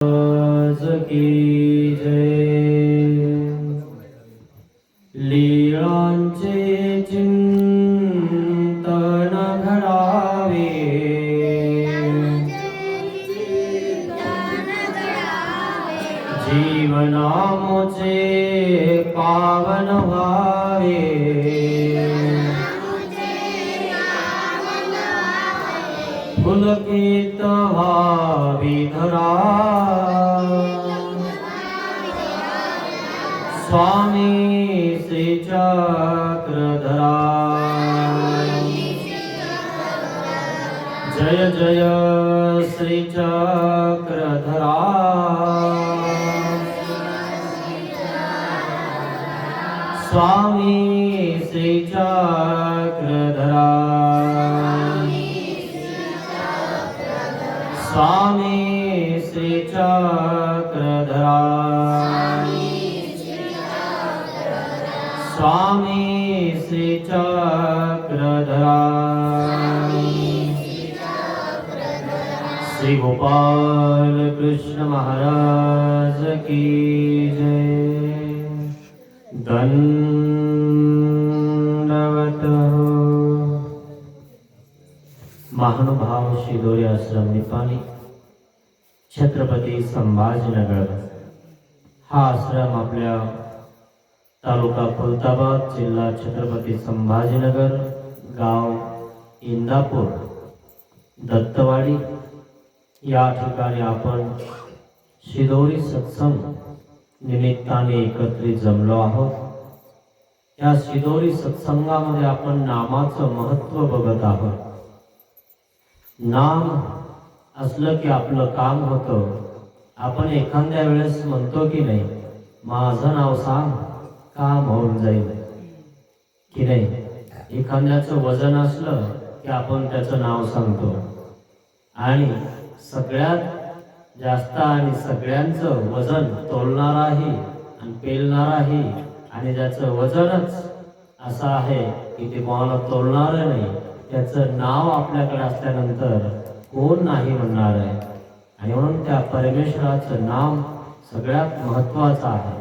की जय। लीळांचे चिंतन घडावे, जीवनामुचे पावन व्हावे, पुलकित व्हावी धरा, स्वामी श्री चक्रधरा। जय जय श्री चक्रधरा, स्वामी श्री चक्रधरा, स्वामी श्री चक्रधरा, स्वामी श्री चक्रधरा। श्री गोपाल कृष्ण महाराज की जय। दंडवत। महानुभाव शिदोरी आश्रम निपाणी, छत्रपती संभाजीनगर। हा आश्रम आपल्या तालुका खुलताबाद, जिल्हा छत्रपती संभाजीनगर, गाव इंदापूर, दत्तवाडी या ठिकाणी आपण शिदोरी सत्संग निमित्ताने एकत्रित जमलो आहोत। या शिदोरी सत्संगामध्ये आपण नामाचं महत्त्व बघत आहोत। नाम असलं की आपलं काम होतं। आपण एखाद्या वेळेस म्हणतो की नाही, माझं नाव सांग, काम होऊन जाईल की नाही। एखाद्याचं वजन असलं की आपण त्याचं नाव सांगतो, आणि सगळ्यात जास्त आणि सगळ्यांचं वजन तोलणाराही आणि पेलणाराही, आणि ज्याचं वजनच असं आहे की ते कोणाला तोलणार नाही, त्याचं नाव आपल्याकडे असल्यानंतर कोण नाही म्हणणार आहे। आणि म्हणून त्या परमेश्वराचं नाम सगळ्यात महत्त्वाचं आहे।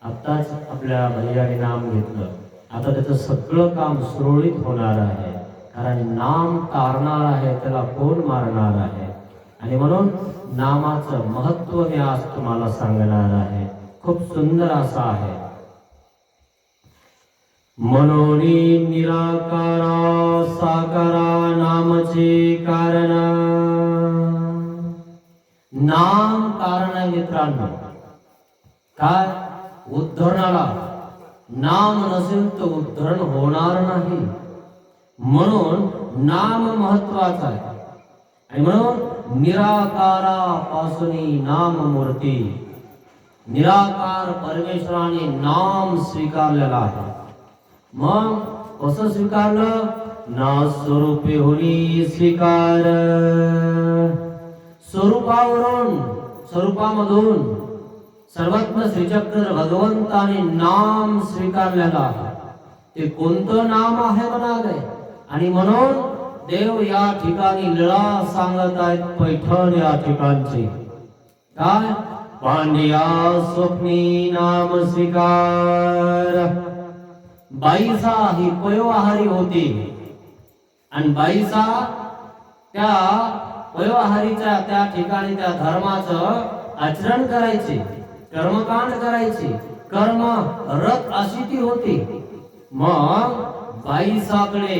आत्ताच आपल्या भैयाने नाम घेतलं, आता त्याचं सगळं काम सुरळीत होणार आहे, कारण नाम तारणार आहे, त्याला कोण मारणार आहे। आणि म्हणून नामाचं महत्त्व मी आज तुम्हाला सांगणार आहे। खूप सुंदर असं आहे। मनोनी निराकारा साकारा नामचे कारण। नाम कारण आहे मित्रांनो। काय? उद्धरणाला नाम नसेल तर उद्धरण होणार नाही, म्हणून नाम महत्वाचा आहे। आणि म्हणून निराकारापासून नाम मूर्ती, निराकार परमेश्वराने नाम स्वीकारलेला आहे। मग कसं स्वीकारलं? ना स्वरूपे होली स्वीकार। स्वरूपावरून, स्वरूपामधून सर्वज्ञ श्रीचक्र भगवंताने नाम स्वीकारलेला आहे। ते कोणतं नाम आहे म्हणाले? आणि म्हणून देव या ठिकाणी लीळा सांगत आहेत। पैठण या ठिकाणची काय? पांड्या स्वप्नी नाम स्वीकार। बाईसा ही पयोआहारी होती, आणि बाईसा त्या पयोआहारीच्या त्या ठिकाणी त्या धर्माचं आचरण करायचे, कर्मकांड करायचे, कर्म रत अशी ती होती। मग बाईसाकडे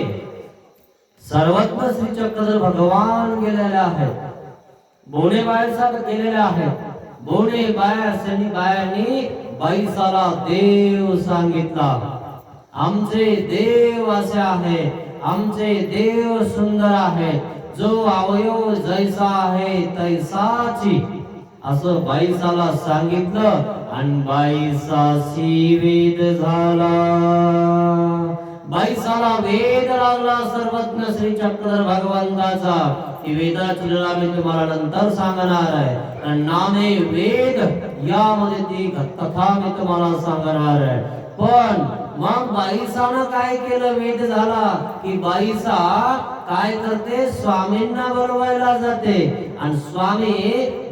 सर्वज्ञ श्री चक्रधर भगवान गेलेले आहेत, बोणे बायसा गेलेले आहेत। बोणे बायांनी बाईसाला देव सांगितला। आमचे देव असे आहे, आमचे देव सुंदर आहे, जो अवयव जैसा आहे तैसाची, असं बाईसाला सांगितलं। आणि बाईसाशी वेद झाला, बाईसाला वेद लागला सर्वज्ञ श्री चक्रधर भगवंताचा। ती वेदाची लीळा मी तुम्हाला नंतर सांगणार आहे, आणि नामे वेद यामध्ये ती कथा मी तुम्हाला सांगणार आहे। पण मग बाईसानं काय केलं? वेद झाला की बाईसा काय करते? स्वामींना बोलवायला जाते, आणि स्वामी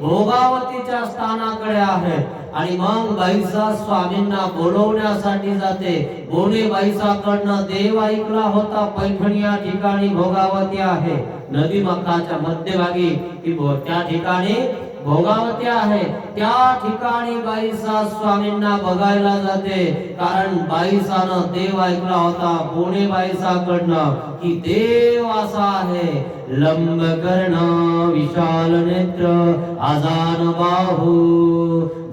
भोगावतीच्या स्थानाकडे आहेत. आणि मग बाईसा स्वामींना बोलवण्यासाठी जाते. बोने बाईसाकडनं देव ऐकला होता पैठण या ठिकाणी भोगावती आहे. नदी मक्काच्या मध्यभागी त्या ठिकाणी भोगावती आहे. त्या ठिकाणी बाईसा स्वामींना बघायला जाते. कारण बाईसानं देव ऐकला होता बोने बाईसाकडनं की देव असा आहे, लंब कर्ण विशाल नेत्र आजान बाहू,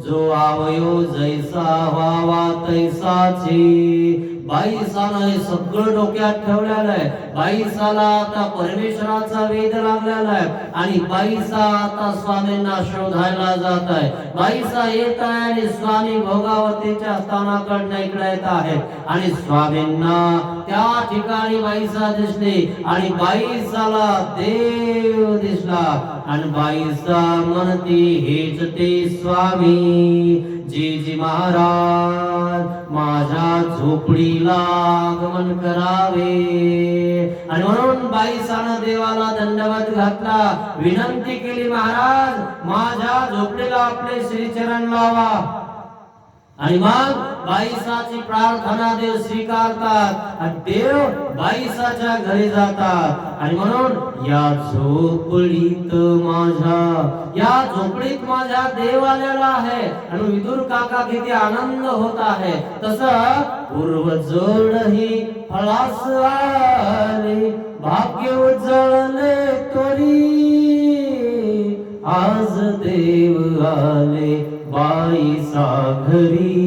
जो आवयो जैसा व्हावा तैसाची. बाईसानं हे सगळं डोक्यात ठेवलेलं आहे. बाईसाला आता परमेश्वराचा वेध लागलेला आहे आणि बाईसा आता स्वामींना शोधायला जात आहे. बाईसा येत आहे आणि स्वामी भोगावतीच्या स्थानाकडनं इकडे येत आहे आणि स्वामींना त्या ठिकाणी बाईसा दिसली आणि बाईसाला देव दिसला आणि बाईसा म्हणती हेच ते स्वामी जी महाराज माझ्या झोपडीला आगमन करावे. आणि म्हणून बाईसानं देवाला दंडवत घातला, विनंती केली महाराज माझ्या झोपडीला आपले श्रीचरण लावा. आणि मग बाईसाची प्रार्थना देव स्वीकारतात आणि देव बाईसाच्या घरी जातात. आणि म्हणून या झोपडीत माझ्या देव आलेला आहे. आणि विदुर काका किती आनंद होत आहे. तसं पूर्वजोड ही फळास आले, भाग्य उजळले तरी आज देव आले बाईसा घरी.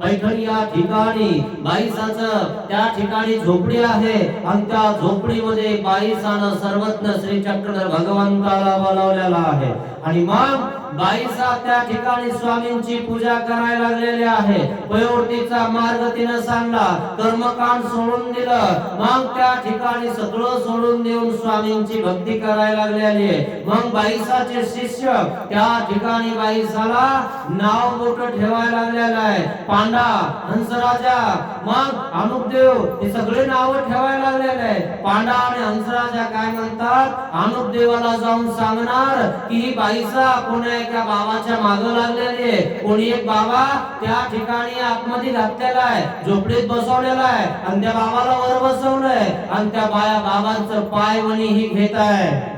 पैठण या ठिकाणी बाईसाचं त्या ठिकाणी झोपडी आहे आणि त्या झोपडीमध्ये बाईसानं सर्वज्ञ श्री चक्रधर भगवंताला बोलावलेला आहे. आणि मग बाईसा त्या ठिकाणी स्वामींची पूजा करायला लागलेली आहे. पयोवृत्तीचा मार्ग तिने सांगला, कर्मकांड सोडून दिलं. मग त्या ठिकाणी सगळं सोडून देऊन स्वामींची भक्ती करायला लागलेली आहे. मग बाईसाचे शिष्य त्या ठिकाणी बाईसाला नाव मोठं ठेवायला लागलेलं आहे. पांडा, हंसराजा, मग अनुपदेव हे सगळे नाव ठेवायला लागलेले आहे. पांडा आणि हंसराजा काय म्हणतात, अनुपदेवाला जाऊन सांगणार की ही बाईसा कोणी एका बाबाच्या मागे लागलेली आहे. कोणी एक बाबा त्या ठिकाणी आतमध्ये घातलेला आहे, झोपडीत बसवलेला आहे आणि त्या बाबाला वर बसवलंय आणि त्या बाबांचं पायवणी ही घेत आहे.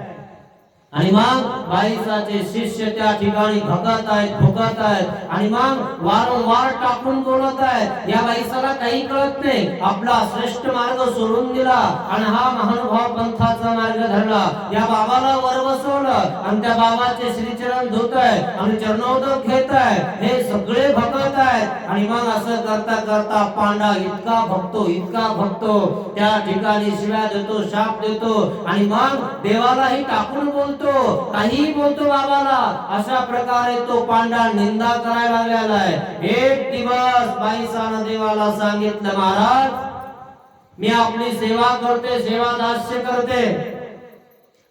आणि मग बाईसाचे शिष्य त्या ठिकाणी भगत आहेत आणि मग वारंवार टाकून बोलत आहेत. या बाईसाला काही कळत नाही, आपला श्रेष्ठ मार्ग सोडून दिला आणि हा महानुभाव पंथाचा मार्ग धरला. या बाबाला वर बसवलं आणि त्या बाबाचे श्रीचरण धुतय आणि चरणोदक घेताय. हे सगळे भगत आहेत. आणि मग असं करता करता पांडा इतका भक्तो त्या ठिकाणी शिव्या देतो, शाप देतो आणि मग देवालाही टाकून बोलतो, काही बोलतो बाबाला. अशा प्रकारे तो पांडा निंदा करायला लागलेला आहे. एक दिवस बाईसानं देवाला सांगितलं, महाराज मी आपली सेवा करते, सेवा दास्य करते,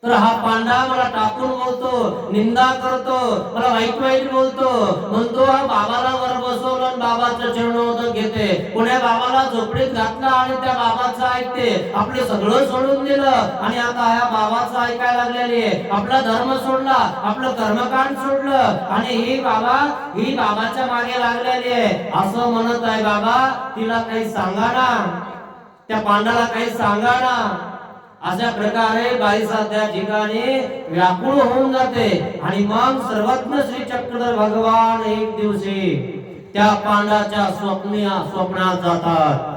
तर हा पांडा मला टाकून बोलतो, निंदा करतो, मला वाईट बोलतो, म्हणतो हा बाबाला वर बसवलं आणि बाबाचं चरणोदक घेते. पुण्या बाबाला झोपडीत घातला आणि त्या बाबाचं ऐकते. आपलं सगळं सोडून दिलं आणि आता ह्या बाबाचं ऐकायला लागलेली आहे. आपला धर्म सोडला, आपलं कर्मकांड सोडलं आणि ही बाबाच्या मागे लागलेली आहे. असं म्हणत आहे बाबा तिला काही सांगा ना, त्या पांडाला काही सांगा ना. अशा प्रकारे बाईसा त्या ठिकाणी व्याकुळ होऊन जाते. आणि मग सर्वज्ञ श्री चक्रधर भगवान एक दिवशी त्या पांडाच्या स्वप्नात जातात.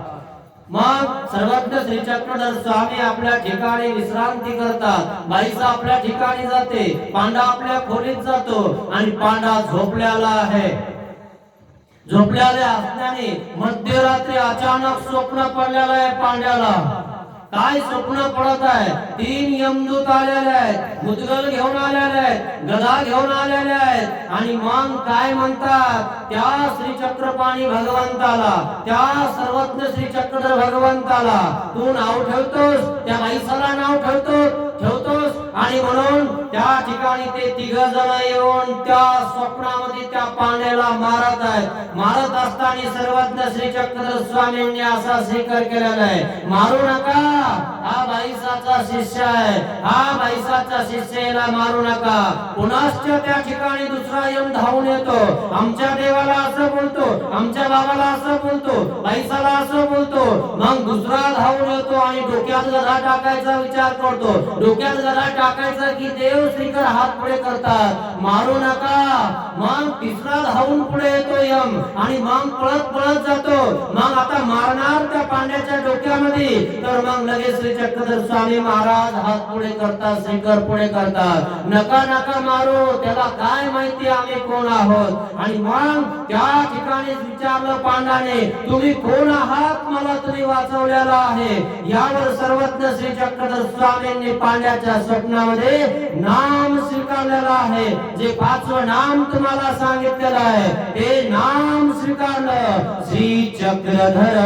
मग सर्वज्ञ श्री चक्रधर स्वामी आपल्या ठिकाणी विश्रांती करतात. बाईसा आपल्या ठिकाणी जाते, पांडा आपल्या खोलीत जातो आणि पांडा झोपलेला आहे. झोपलेल्या असल्याने मध्यरात्री अचानक स्वप्न पडलेलं आहे पांड्याला. काय स्वप्न पडत आहे, 3 यमदूत आलेले आहेत, मुद्गल घेऊन आलेले आहेत, गदा घेऊन आलेले आहेत. आणि मग काय म्हणतात, त्या श्री चक्रपाणी भगवंताला, त्या सर्वज्ञ श्री चक्रधर भगवंताला तू नाव ठेवतोस, त्या बाईसाला नाव ठेवतो, ठेवतोस आणि म्हणून त्या ठिकाणी ते तिघ जण येऊन त्या स्वप्नामध्ये त्या पांड्याला मारत असताना सर्वज्ञ श्री चक्रधर स्वामींनी असा स्वीकार केलेला आहे, मारू नका, हा बाईसाचा शिष्य आहे, हा बाईसाचा शिष्य याला मारू नका. पुनश्च त्या ठिकाणी दुसरा येऊन धावून येतो, आमच्या देवाला असं बोलतो, आमच्या बाबाला असं बोलतो, बाईसाला असं बोलतो. मग दुसरा धावून येतो आणि डोक्यात गदा टाकायचा विचार करतो. डोक्यात गदा टाकायचा की देव श्रीकर हात पुढे करतात, मारू नका. मग तिसरा धावून पुढे येतो यम आणि मग पळत पळत जातो. मग आता मारणार त्या पांड्याच्या डोक्यामध्ये, तर मग लगेच श्री चक्रधर स्वामी महाराज हात पुढे करतात, श्रीकर पुढे करतात, नका नका मारू, त्याला काय माहिती आम्ही कोण आहोत. आणि मग त्या ठिकाणी विचारलं पांडाने, तुम्ही कोण आहात, मला तुम्ही वाचवलेला आहे. यावर सर्वज्ञ श्री चक्रधर स्वामींनी पांड्याच्या स्वप्नामध्ये नाम स्वीकारलेलं आहे. जे पाचवं नाम तुम्हाला सांगितलेलं आहे ते नाम स्वीकारलं, श्री चक्रधर,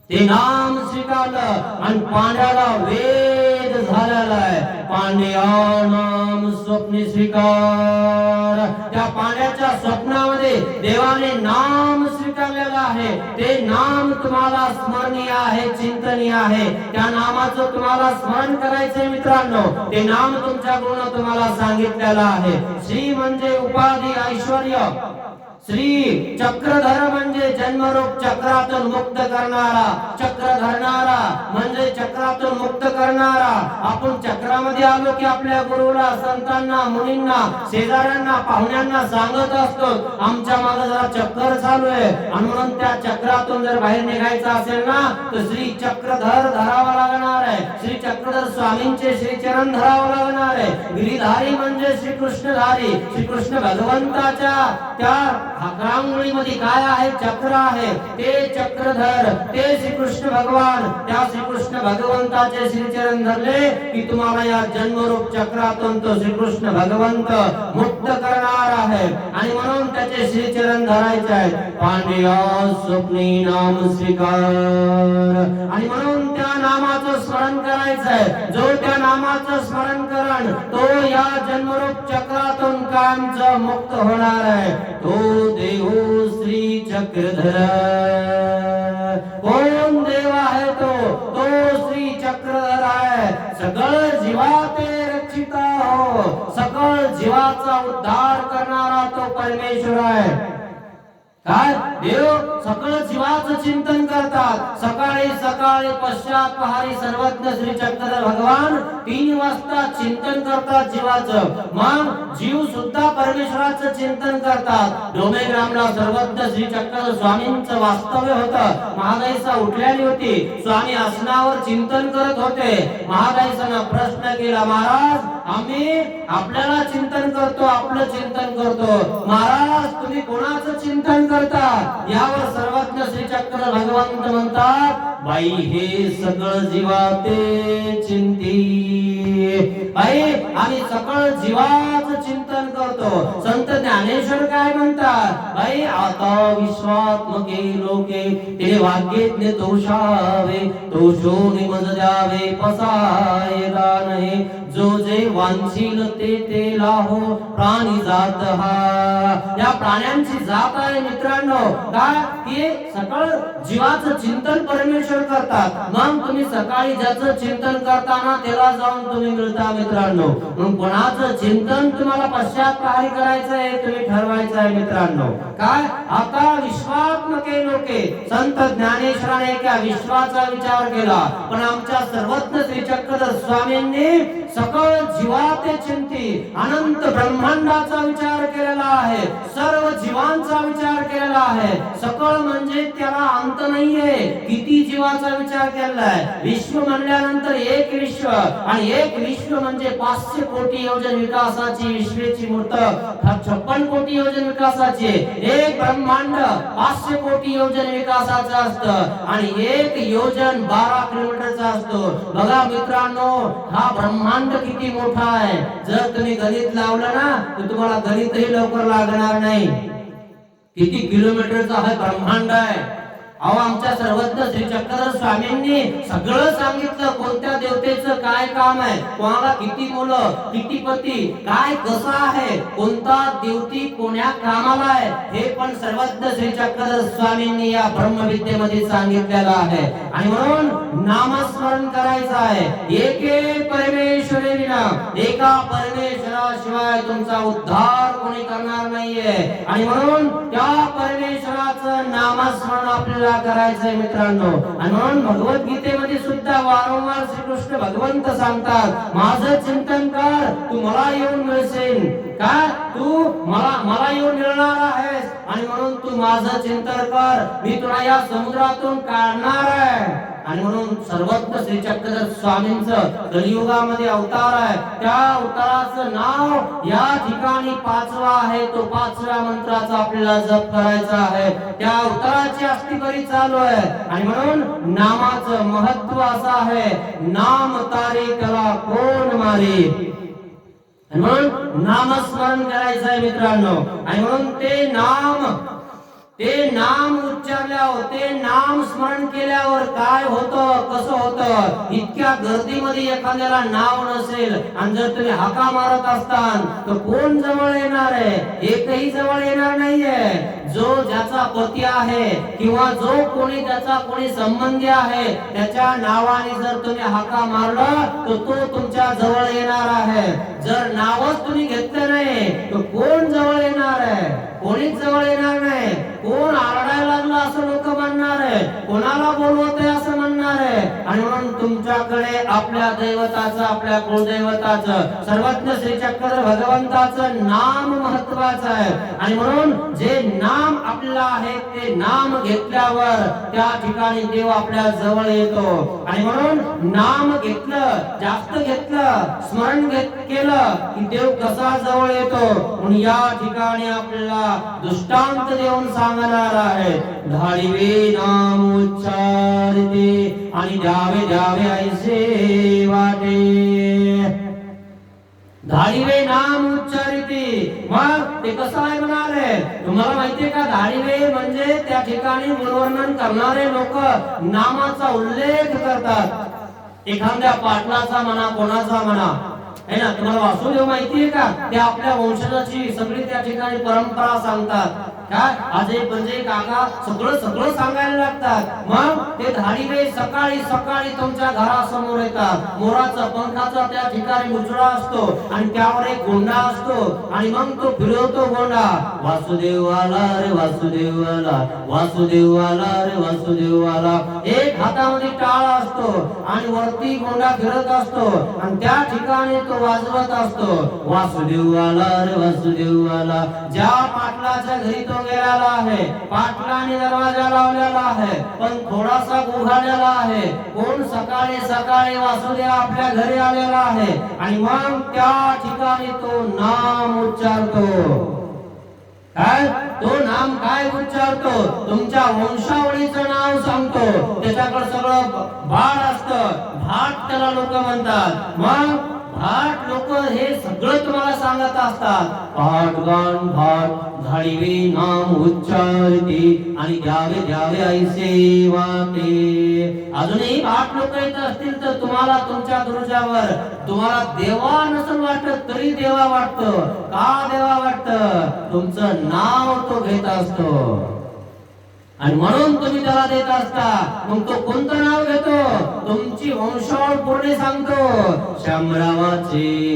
ते नाम स्वीकारलं आणि पांड्याला वेद झालेला आहे. पांड्या नाम स्वप्न स्वीकार. त्या पांड्याच्या स्वप्नामध्ये देवाने नाम स्वीकारलेलं आहे. ते नाम तुम्हाला स्मरणीय आहे, चिंतनीय आहे. त्या नामाचं तुम्हाला स्मरण करायचंय मित्रांनो. ते नाम तुमच्या गुरुनं तुम्हाला सांगितलेलं आहे. श्री म्हणजे उपाधी, ऐश्वर्य. श्री चक्रधर म्हणजे जन्मरूप चक्रातून मुक्त करणारा, चक्र धरणारा म्हणजे चक्रातून मुक्त करणारा. आपण चक्रामध्ये आलो की आपल्या गुरुला, संतांना, मुनींना, शेजाऱ्यांना, पाहुण्यांना सांगत असतो आमच्या मागे जरा चक्कर चालू आहे, आणि म्हणून त्या चक्रातून जर बाहेर निघायचं असेल ना तर श्री चक्रधर धरावा लागणार आहे. श्री चक्रधर स्वामींचे श्री चरण धरावं लागणार आहे. गिरीधारी म्हणजे श्री कृष्णधारी, श्री कृष्ण भगवंताच्या त्या रांगोळीमध्ये काय आहे, चक्र आहे, ते चक्रधर, ते श्री कृष्ण भगवान. त्या श्री कृष्ण भगवंताचे श्री चरण धरले की तुम्हाला या जन्मरूप चक्रातून तो श्री कृष्ण भगवंत मुक्त करणार आहे. आणि म्हणून त्याचे श्री चरण धरायचे आहेत. पांड्या स्वप्नी नाम स्वीकार. आणि म्हणून त्या नामाचं स्मरण करायचं आहे. जो त्या नामाचं स्मरण करण तो या जन्मरूप चक्रातून कायमचा मुक्त होणार आहे. तो देव श्री चक्रधर. कोण देव आहे तो? तो श्री चक्रधर आहे. सकळ जीवाते रक्षिता हो, सकळ जीवाचा उद्धार करणारा तो परमेश्वर आहे. काय देव सकळ जीवाचं चिंतन करतात. सकाळी सकाळी पश्चात पहारी सर्वज्ञ श्री चक्रधर भगवान 3 वाजता चिंतन करतात जीवाचं. मग जीव सुद्धा परमेश्वराचं चिंतन करतात. डोमेग्रामला सर्वज्ञ श्री चक्रधर स्वामींचं वास्तव्य होतं. महागाईसा उठलेली होती. स्वामी आसनावर चिंतन करत होते. महागाईसानं प्रश्न केला, महाराज आम्ही आपल्याला चिंतन करतो, आपलं चिंतन करतो, महाराज तुम्ही कोणाचं चिंतन करता? यावर सर्वज्ञ श्री चक्रधर भगवंत म्हणतात, बाई हे सकळ जीवाते चिंती. बाई आम्ही सकळ जीवाचं चिंतन करतो. संत ज्ञानेश्वर काय म्हणतात, बाई आता विश्वात्मके लोके तिने वाक्यज्ञ दोषावे, दोषो निमज द्यावे पसायला नाही. जो जे वांछील ते लाहो प्राणी जात हा. या प्राण्यांची जात आहे मित्रांनो. काय की सकळ जीवाचं चिंतन परमेश्वर करतात. मग तुम्ही सकाळी ज्याचं चिंतन करताना त्याला जाऊन तुम्ही मिळता मित्रांनो. मग कोणाचं चिंतन तुम्हाला पश्चात्पहारी करायचं आहे तुम्ही ठरवायचं आहे मित्रांनो. काय आता विश्वात्मके लोके. संत ज्ञानेश्वराने एका विश्वाचा विचार केला, पण आमच्या सर्वज्ञ श्री चक्रधर स्वामींनी सकळ जीवाते चिंती अनंत ब्रह्मांडाचा विचार केलेला आहे. सर्व जीवांचा विचार केलेला आहे. सकळ म्हणजे त्याला अंत नाहीये. किती जीवाचा विचार केलेला आहे. विश्व म्हणल्यानंतर एक विश्व, आणि एक विश्व म्हणजे 500 कोटी योजन विकासाची विश्वेची मूर्त 56 कोटी योजन विकासाची. एक ब्रह्मांड 500 कोटी योजन विकासाचं असतं, आणि एक योजन 12 किलोमीटरचा असतो. बघा मित्रांनो, हा ब्रह्मांड किती मोठा आहे. जर तुम्ही गणित लावलं ना तर तुम्हाला गणितही लवकर लागणार नाही. किती किलोमीटरचा हा ब्रह्मांड आहे. अहो आमच्या सर्वज्ञ श्री चक्रधर स्वामींनी सगळं सांगितलं, कोणत्या देवतेचं काय काम आहे, कोणाला किती मुलं, किती पती, काय कसं आहे, कोणता देवती कोण्या कामाला आहे, हे पण सर्वज्ञ श्री चक्रधर स्वामींनी या ब्रह्मविद्येमध्ये सांगितलेलं आहे. आणि म्हणून नामस्मरण करायचं आहे. एके परमेश्वरे विना, एका परमेश्वराशिवाय तुमचा उद्धार कोणी करणार नाहीये. आणि म्हणून त्या परमेश्वराचं नामस्मरण आपल्याला करायचंय मित्रांनो. आणि म्हणून भगवद्गीतेमध्ये सुद्धा वारंवार श्रीकृष्ण भगवंत सांगतात, माझं चिंतन कर, तू मला येऊन मिळशील. काय तू मला येऊन मिळणार आहेस, आणि म्हणून तू माझं चिंतन कर, मी तुला या समुद्रातून काढणार आहे. आणि म्हणून सर्वज्ञ श्री चक्रधर स्वामींचं कलियुगामध्ये अवतार आहे. त्या अवताराचं नाव या ठिकाणी 5वा आहे. तो 5व्या मंत्राचा आपल्याला जप करायचा आहे. त्या अवताराची अस्थिबरी चालू आहे. आणि म्हणून नामाचं महत्व असं आहे, नाम तारे त्याला कोण मारे. म्हणून नामस्मरण करायचं आहे मित्रांनो. आणि म्हणून ते नाम उच्चारल्यावर, ते नाम स्मरण केल्यावर काय होतं, कसं होतं. इतक्या गर्दीमध्ये एखाद्याला नाव नसेल आणि जर तुम्ही हाका मारत असताल तर कोण जवळ येणार आहे, एकही जवळ येणार नाहीये. जो ज्याचा पती आहे किंवा जो कोणी त्याचा कोणी संबंधी आहे, त्याच्या नावाने जर तुम्ही हाका मारला तर तो तुमच्या जवळ येणार आहे. जर नावच तुम्ही घेतलं नाही तर कोण जवळ येणार आहे, कोणीच जवळ येणार नाही. कोण आरडायला लागला असं लोक म्हणणार आहे, कोणाला बोलवत आहे असं म्हणणार आहे. आणि म्हणून तुमच्याकडे आपल्या दैवताचं, आपल्या कुलदैवताचं, सर्वज्ञ श्री चक्रधर भगवंताचं नाम महत्वाचं आहे. आणि म्हणून जे नाम आपल्याला आहे ते नाम घेतल्यावर त्या ठिकाणी देव आपल्या जवळ येतो. आणि म्हणून नाम घेतलं, जास्त घेतलं, स्मरण केलं की देव कसा जवळ येतो. म्हणून या ठिकाणी आपल्याला दृष्टांत देऊन सांगणार आहे. धाडिवे नाम उच्चारिते आणि द्यावे द्यावे ऐसे वाटे. धाडिवे नाम उच्चारिते, मग ते कसं आहे म्हणाले तुम्हाला माहितीये का. धाडिवे म्हणजे त्या ठिकाणी गुणवर्णन करणारे लोक नामाचा उल्लेख करतात. एखाद्या पाटलाचा म्हणा, कोणाचा म्हणा, है ना. तुम्हाला वासुदेव माहितीये का, ते आपल्या वंशजाची सगळी त्या ठिकाणी परंपरा सांगतात. काय आजे म्हणजे काका सगळं सांगायला लागतात. मग ते धाडिवे सकाळी सकाळी तुमच्या घरासमोर येतात. मोराचा पंखाचा त्या ठिकाणी मुजरा असतो आणि त्यावर एक गोंडा असतो आणि मग तो फिरवतो गोंडा. वासुदेव आला रे वासुदेव आला, वासुदेव आला रे वासुदेव आला. एक हातामध्ये टाळ असतो आणि वरती गोंडा फिरत असतो आणि त्या ठिकाणी तो वाजवत असतो, वासुदेव आला रे वासुदेव आला. ज्या पाटलाच्या घरी तो गेलेला आहे, पाटलाने दरवाजा लावलेला आहे पण थोडासा उघडलेला आहे. कोण सकाळी सकाळी वासुदेव आपल्या घरी आलेला आहे आणि मग त्या ठिकाणी तो नाम उच्चारतो. काय तो नाम काय उच्चारतो, तुमच्या वंशावळीचं नाव सांगतो. त्याच्याकडे सगळं भाट असतं, भाट त्याला लोक म्हणतात. मग भाट लोक हे सगळं तुम्हाला सांगत असतात. पाठ गान भाट धाडिवे नाम उच्चारिते आणि द्यावे द्यावे ऐसे वाटे. अजूनही भाट लोक येत असतील तर तुम्हाला तुमच्या दुर्जावर तुम्हाला देवा नसेल वाटत तरी देवा वाटतं. का देवा वाटतं, तुमचं नाव तो घेत असतो आणि म्हणून तुम्ही त्याला देत असता. मग तो कोणतं नाव घेतो, तुमची वंशावळ पूर्ण सांगतो. शामरावाचे,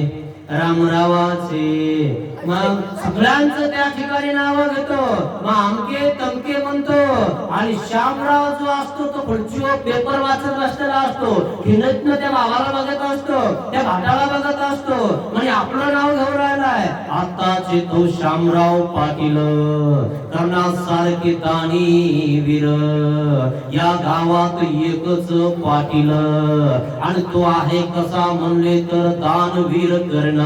रामरावाचे, मग सगळ्यांचं त्या ठिकाणी नाव घेतो. मग आमके तमके म्हणतो आणि शामराव जो असतो तो खुर्चीवर पेपर वाचत बसलेला असतो. हिनतनं त्या बाबाला बघत असतो, त्या भाटाला बघत असतो म्हणजे आपलं नाव घेऊन राहिलाय. आताचे तो शामराव पाटील, कर्णासारखे दानी वीर, या गावात एकच पाटील आणि तो आहे कसा म्हणले तर दानवीर कर्ण.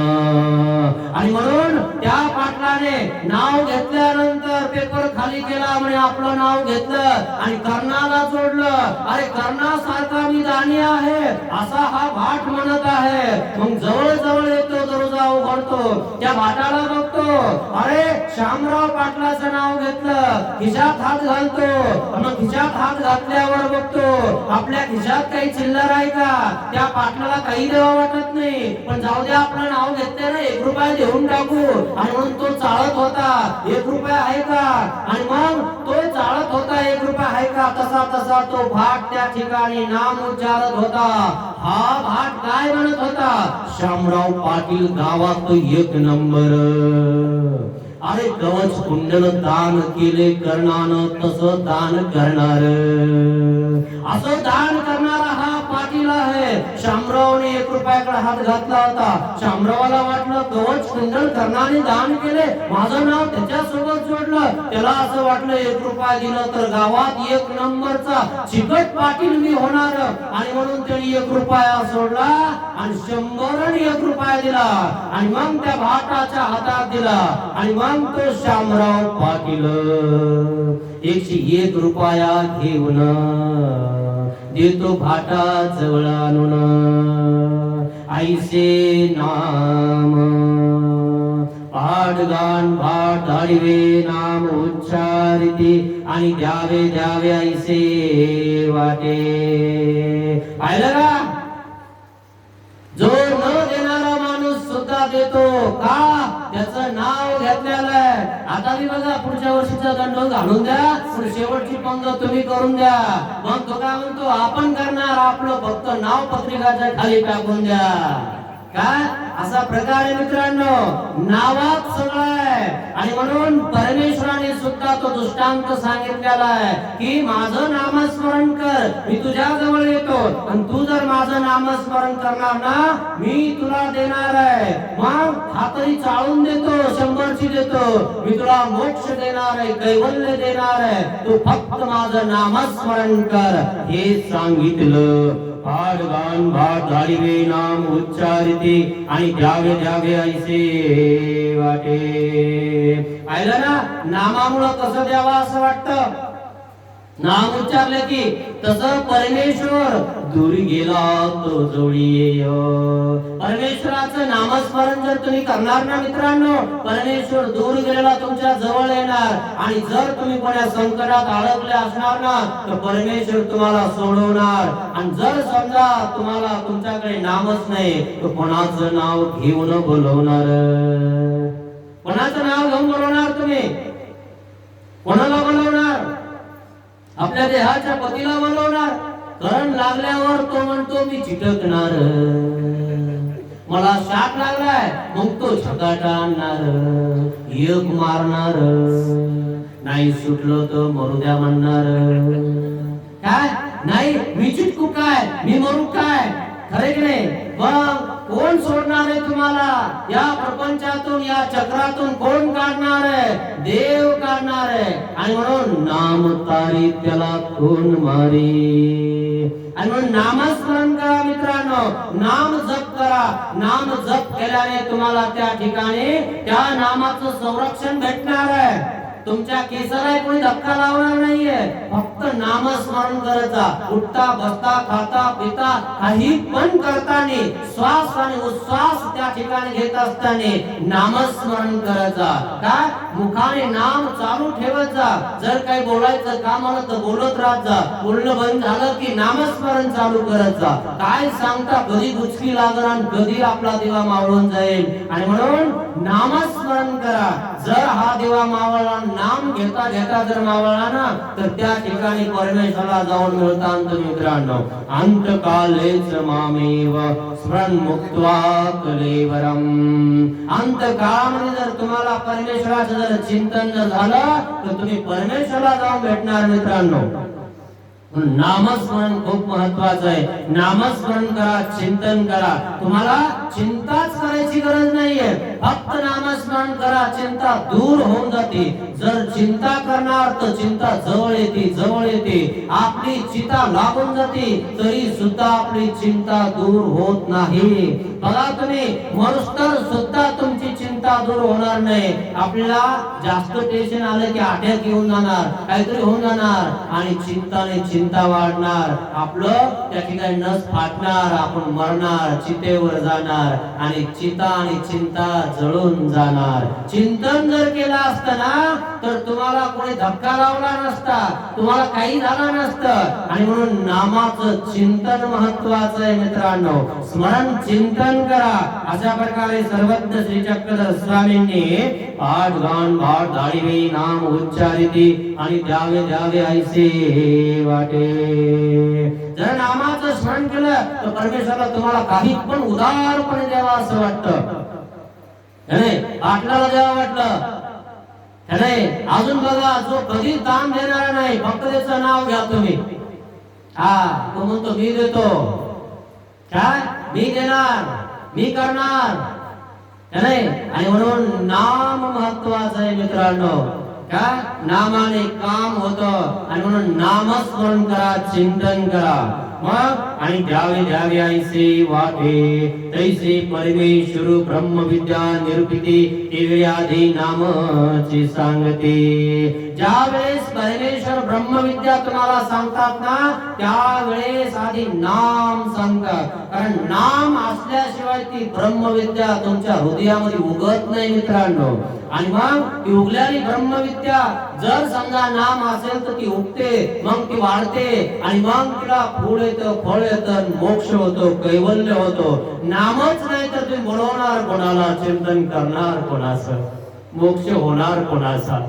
आणि म्हणून त्या पाटलाने नाव घेतल्यानंतर पेपर खाली केला म्हणे आपलं नाव घेतलं आणि कर्णाला जोडलं. अरे कर्णासारखा मी दानी आहे असा हा भाट म्हणत आहे. मग जवळ जवळ येतो, दरवाजा उघडतो, त्या भाटाला बघतो, अरे शामराव पाटलाचं नाव घेतलं. खिशात हात घालतो, मग खिशात हात घातल्यावर बघतो आपल्या खिशात काही चिल्लर आहे का. त्या पाटलाला काही देवा वाटत नाही, पण जाऊ द्या आपलं नाव घेतलं ना, 1 रुपया देऊन टाकू. आणि म्हणून तो चालत होता, 1 रुपया आहे का, आणि मग तो चालत होता, 1 रुपया आहे का, तसा तसा तो भाट त्या ठिकाणी नाम उच्चारत होता. हा भाट काय म्हणत होता, शामराव पाटील गावात 1 नंबर. अरे कवच कुंडल दान केले कर्णानं, तसं दान करणार, असं दान करणारा हा पाटील आहे. शामरावने 1 रुपयाकडे हात घातला होता. शामरावाला वाटलं कवच कुंडल कर्णाने दान केले, माझं नाव त्याच्यासोबत जोडलं. त्याला असं वाटलं 1 रुपया दिलं तर गावात 1 नंबरचा चिकट पाटील मी होणार, आणि म्हणून त्यांनी 1 रुपया सोडला आणि 100 रुपया दिला आणि मग त्या भाटाच्या हातात दिला. आणि मग तो शामराव पाटील 101 रुपया घेऊन देतो भाटा जवळ आणून. ऐसे नाम पाडगान भाट आडवे नाम उच्चारिती आणि द्यावे द्यावे ऐसे वाटे. पाहिलं का, जो न देणारा माणूस सुद्धा देतो का, त्याचं नाव घेतलेलं आहे. आता मी बघा पुढच्या वर्षीचा दंड घालून द्या, शेवटची पंगत तुम्ही करून द्या. मग तो काय म्हणतो, आपण करणार, आपलं फक्त नाव पत्रिकाच्या खाली टाकून द्या. काय असा प्रकार आहे मित्रांनो, नावात सगळं आहे. आणि म्हणून परमेश्वराने सुद्धा तो दृष्टांत सांगितलेला आहे की माझं नामस्मरण कर, मी तुझ्या जवळ येतो, आणि तू जर माझं नामस्मरण करणार ना, मी तुला देणार आहे. मग हातरी चाळून देतो, 100ची देतो, मी तुला मोक्ष देणार आहे, कैवल्य देणार आहे, तू फक्त माझं नामस्मरण कर, हे सांगितलं. पाडगान भाट गाडीवे नाम उच्चारिते आणि द्यावे द्यावे ऐसे वाटे. पाहिलं ना, नामामुळं कसं द्यावा असं वाटतं. नाम उच्चारलं की तसं परमेश्वर दूर गेला तो जवळी येय. परमेश्वराचं नामस्मरण जर तुम्ही करणार ना मित्रांनो, परमेश्वर दूर गेलेला तुमच्या जवळ येणार. आणि जर तुम्ही कोणा संकटात अडकले असणार ना, तर परमेश्वर तुम्हाला सोडवणार. आणि जर समजा तुम्हाला तुमच्याकडे नामच नाही, तर कोणाचं नाव घेऊन बोलवणार, कोणाचं नाव घेऊन बोलवणार तुम्ही, कोणाला बोलवणार, आपल्या देहाच्या पतीला बोलवणार. करण लागल्यावर तो म्हणतो मी चिटकणार, मला शाप लागलाय, मग तो झकाटा आणणार, एक मारणार, नाही सुटलो तो मरू द्या म्हणणार. काय नाही मी चिटकू काय, मी मरू काय, खरे की नाही. मग कोण सोडणार आहे तुम्हाला या प्रपंचातून, या चक्रातून कोण काढणार आहे, देव काढणार आहे. आणि म्हणून नाम तारी त्याला कोण मारी. आणि म्हणून नामस्मरण करा मित्रांनो, नाम जप करा. नाम जप केल्याने तुम्हाला त्या ठिकाणी त्या नामाचं संरक्षण भेटणार आहे. तुमच्या केसाला कोणी धक्का लावणार नाहीये, फक्त नामस्मरण करायचा. उठता बसता खाता पिता काही पण करताना, श्वास आणि उच्छ्वास त्या ठिकाणी घेत असताना नामस्मरण करायचा. काय मुखाने नाम चालू ठेवायचा. जर काही बोलायचं काम आलं तर बोलत राहत जा, बोलणं बंद झालं की नामस्मरण चालू करायचा. काय सांगता कधी गुचकी लागणार आणि कधी आपला दिवा मावळून जाईल. आणि म्हणून नामस्मरण करा. जर हा दिवा मावळला, नाम घेता घेता जर मावळला ना, तर त्या ठिकाणी परमेश्वराला जाऊन मिळतात मित्रांनो. अंतकालेच मामेव स्मरण मुक्त्वा कलेवरम. अंतकाळामध्ये जर तुम्हाला परमेश्वराचं जर चिंतन जर झालं, तर तुम्ही परमेश्वराला जाऊन भेटणार मित्रांनो. नामस्मरण खूप महत्वाचं आहे. नामस्मरण करा, चिंतन करा. तुम्हाला चिंताच करायची गरज नाहीये, फक्त नामस्मरण करा, चिंता दूर होऊन जाते. जर चिंता करणार तर चिंता जवळ येते, जवळ येते. आपली चिंता लागून जाते तरी सुद्धा आपली चिंता दूर होत नाही. बघा तुम्ही मरुस्तर सुद्धा तुमची चिंता चिंता दूर होणार नाही. आपल्याला जास्त टेन्शन आलं की अटॅक येऊन जाणार, काहीतरी होऊन जाणार आणि चिंता वाढणार. आपलं त्या ठिकाणी नस फाटणार, आपण मरणार, चितेवर जाणार आणि चिंता जळून जाणार. चिंतन जर केलं असतं ना तर तुम्हाला कोणी धक्का लावला नसता, तुम्हाला काही झालं नसतं. आणि म्हणून नामाचं चिंतन महत्वाचं आहे मित्रांनो. स्मरण चिंतन करा. अशा प्रकारे सर्वज्ञ श्री चक्रधर स्वामींनी पाठ गान भाट धाडीवे नाम उच्चारिती आणि द्यावे द्यावे ऐसे वाटे. जर नामाचं स्मरण केलं तर परमेश्वराला तुम्हाला काही पण उदारपणे द्यावा असं वाटतं. आपल्याला द्यावं वाटलं नाही. अजून बघा, जो कधी दान देणारा नाही, फक्त त्याचं नाव घ्या तुम्ही. तो म्हणतो मी देतो, काय मी देणार, मी करणार नाही. आणि म्हणून नाम महत्वाचं आहे मित्रांनो. काय नामाने काम होतं आणि म्हणून नामस्मरण करा, चिंतन करा. मग आणि द्यावे द्यावे ऐसे वाटे तैसे परमेश्वर ब्रह्मविद्या निरूपिते तेवे आधी नामची सांगते. ज्यावेळेस परमेश्वर ब्रह्मविद्या तुम्हाला सांगतात ना त्यावेळेस आधी नाम सांगतात. कारण नाम असल्याशिवाय ती ब्रह्मविद्या तुमच्या हृदयामध्ये उगत नाही मित्रांनो. आणि मग ती उगलेली ब्रह्मविद्या जर समजा नाम असेल तर ती उगते, मग ती वाढते आणि मग तिला फूल येतं, फळ येतं, मोक्ष होतो, कैवल्य होतो. नामच नाही तर तुम्ही बोलवणार कोणाला, चिंतन करणार कोणाचं, मोक्ष होणार कोणाचा.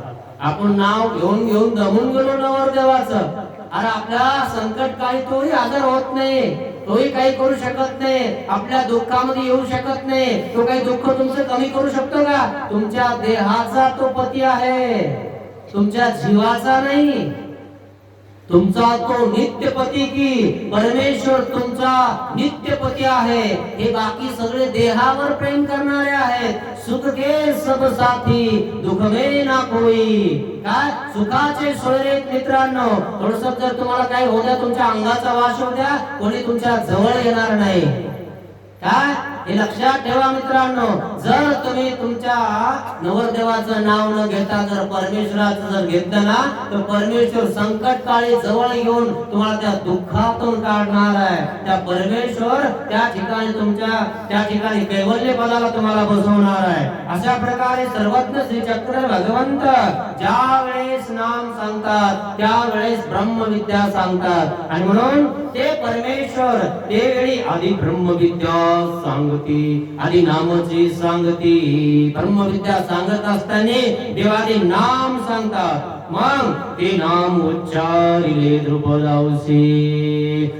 आपण नाव घेऊन घेऊन दमून गेलो नवरदेवाचं. अरे आपल्या संकट काळी तोही आदर होत नाही, तोही काही करू शकत नाही, आपल्या दुःखामध्ये येऊ शकत नाही. तो काही दुःख तुमचं कमी करू शकतो का? तुमच्या देहाचा तो पती आहे, तुमच्या जीवाचा नाही. तुमचा तो नित्यपती की परमेश्वर तुमचा नित्यपती आहे. हे बाकी सगळे देहावर प्रेम करणारे आहेत. सुख के सब साथी दुख में ना कोई. काय सुखाचे सोयरे मित्रांनो. थोडस जर तुम्हाला काही होत्या, तुमच्या अंगाचा वास होत्या, कोणी तुमच्या जवळ येणार नाही. काय हे लक्षात ठेवा मित्रांनो. जर तुम्ही तुमच्या नवरदेवाचं नाव न घेता जर परमेश्वराचं जर घेतलं ना तर परमेश्वर संकट काळी जवळ येऊन तुम्हाला त्या दुःखातून काढणार आहे. त्या परमेश्वर त्या ठिकाणी तुमच्या त्या ठिकाणी कैवल्य पदाला तुम्हाला बसवणार आहे. अशा प्रकारे सर्वज्ञ श्री चक्र भगवंत ज्या वेळेस नाम सांगतात त्यावेळेस ब्रह्मविद्या सांगतात. आणि म्हणून ते परमेश्वर त्यावेळी आधी ब्रह्मविद्या सांगती, आधी नामाची सांगती. ब्रह्मविद्या सांगत असताना देवादी नाम सांगतात. मग ते नाम उच्चारिले द्रुपदावसी.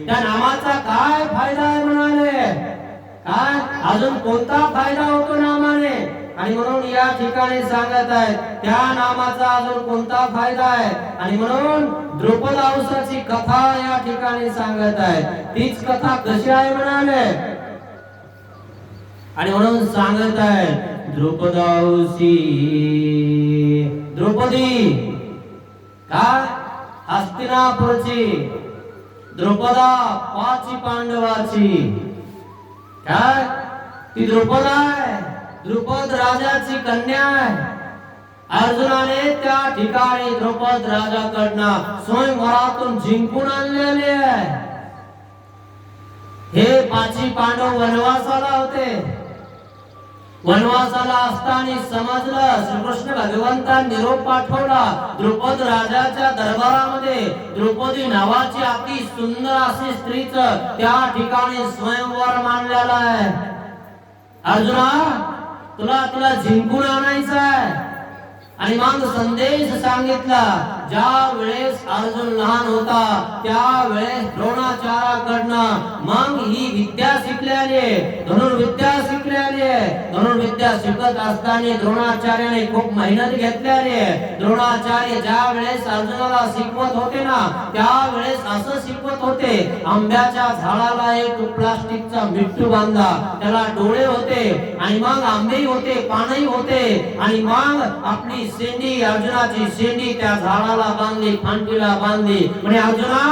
त्या नामाचा काय फायदा आहे म्हणाले, काय अजून कोणता फायदा होतो नामाने. आणि म्हणून या ठिकाणी सांगत आहेत त्या नामाचा अजून कोणता फायदा आहे. आणि म्हणून द्रुपदावसाची कथा या ठिकाणी सांगत आहेत. तीच कथा कशी आहे म्हणाले. आणि म्हणून सांगत आहे द्रुपदावसी. द्रौपदी काय हस्तिनापूरची, द्रुपदा पाची पांडवाची. काय ती द्रुपदा आहे, द्रुपद राजाची कन्या आहे. अर्जुनाने त्या ठिकाणी द्रुपद राजाकडनं स्वयंवरातून जिंकून आणलेले आहे. हे पाची पांडव वनवासाला होते. वनवासाला असताना समजलं, श्रीकृष्ण भगवंतांनी निरोप पाठवला. द्रुपद राजाच्या दरबारामध्ये द्रौपदी नावाची अति सुंदर अशी स्त्रीचं त्या ठिकाणी स्वयंवर मांडलेला आहे. अर्जुना तुला जिंकून आणायचं आहे. आणि मग संदेश सांगितला. ज्या वेळेस अर्जुन लहान होता त्या वेळेस द्रोणाचार्याकडनं मग ही विद्या शिकलेली, धनुर्विद्या शिकलेली. धनुर्विद्या शिकत असताना द्रोणाचार्याने खूप मेहनत घेतलेली. द्रोणाचार्य ज्या वेळेस अर्जुनाला शिकवत होते ना त्यावेळेस असं शिकवत होते, आंब्याच्या झाडाला एक प्लास्टिकचा मिट्टू बांधा, त्याला डोळे होते आणि मग आंबेही होते, पानही होते. आणि मग आपली शेंडी, अर्जुनाची शेंडी त्या झाडाला बांधली, फांदीला बांधली. म्हणजे अर्जुना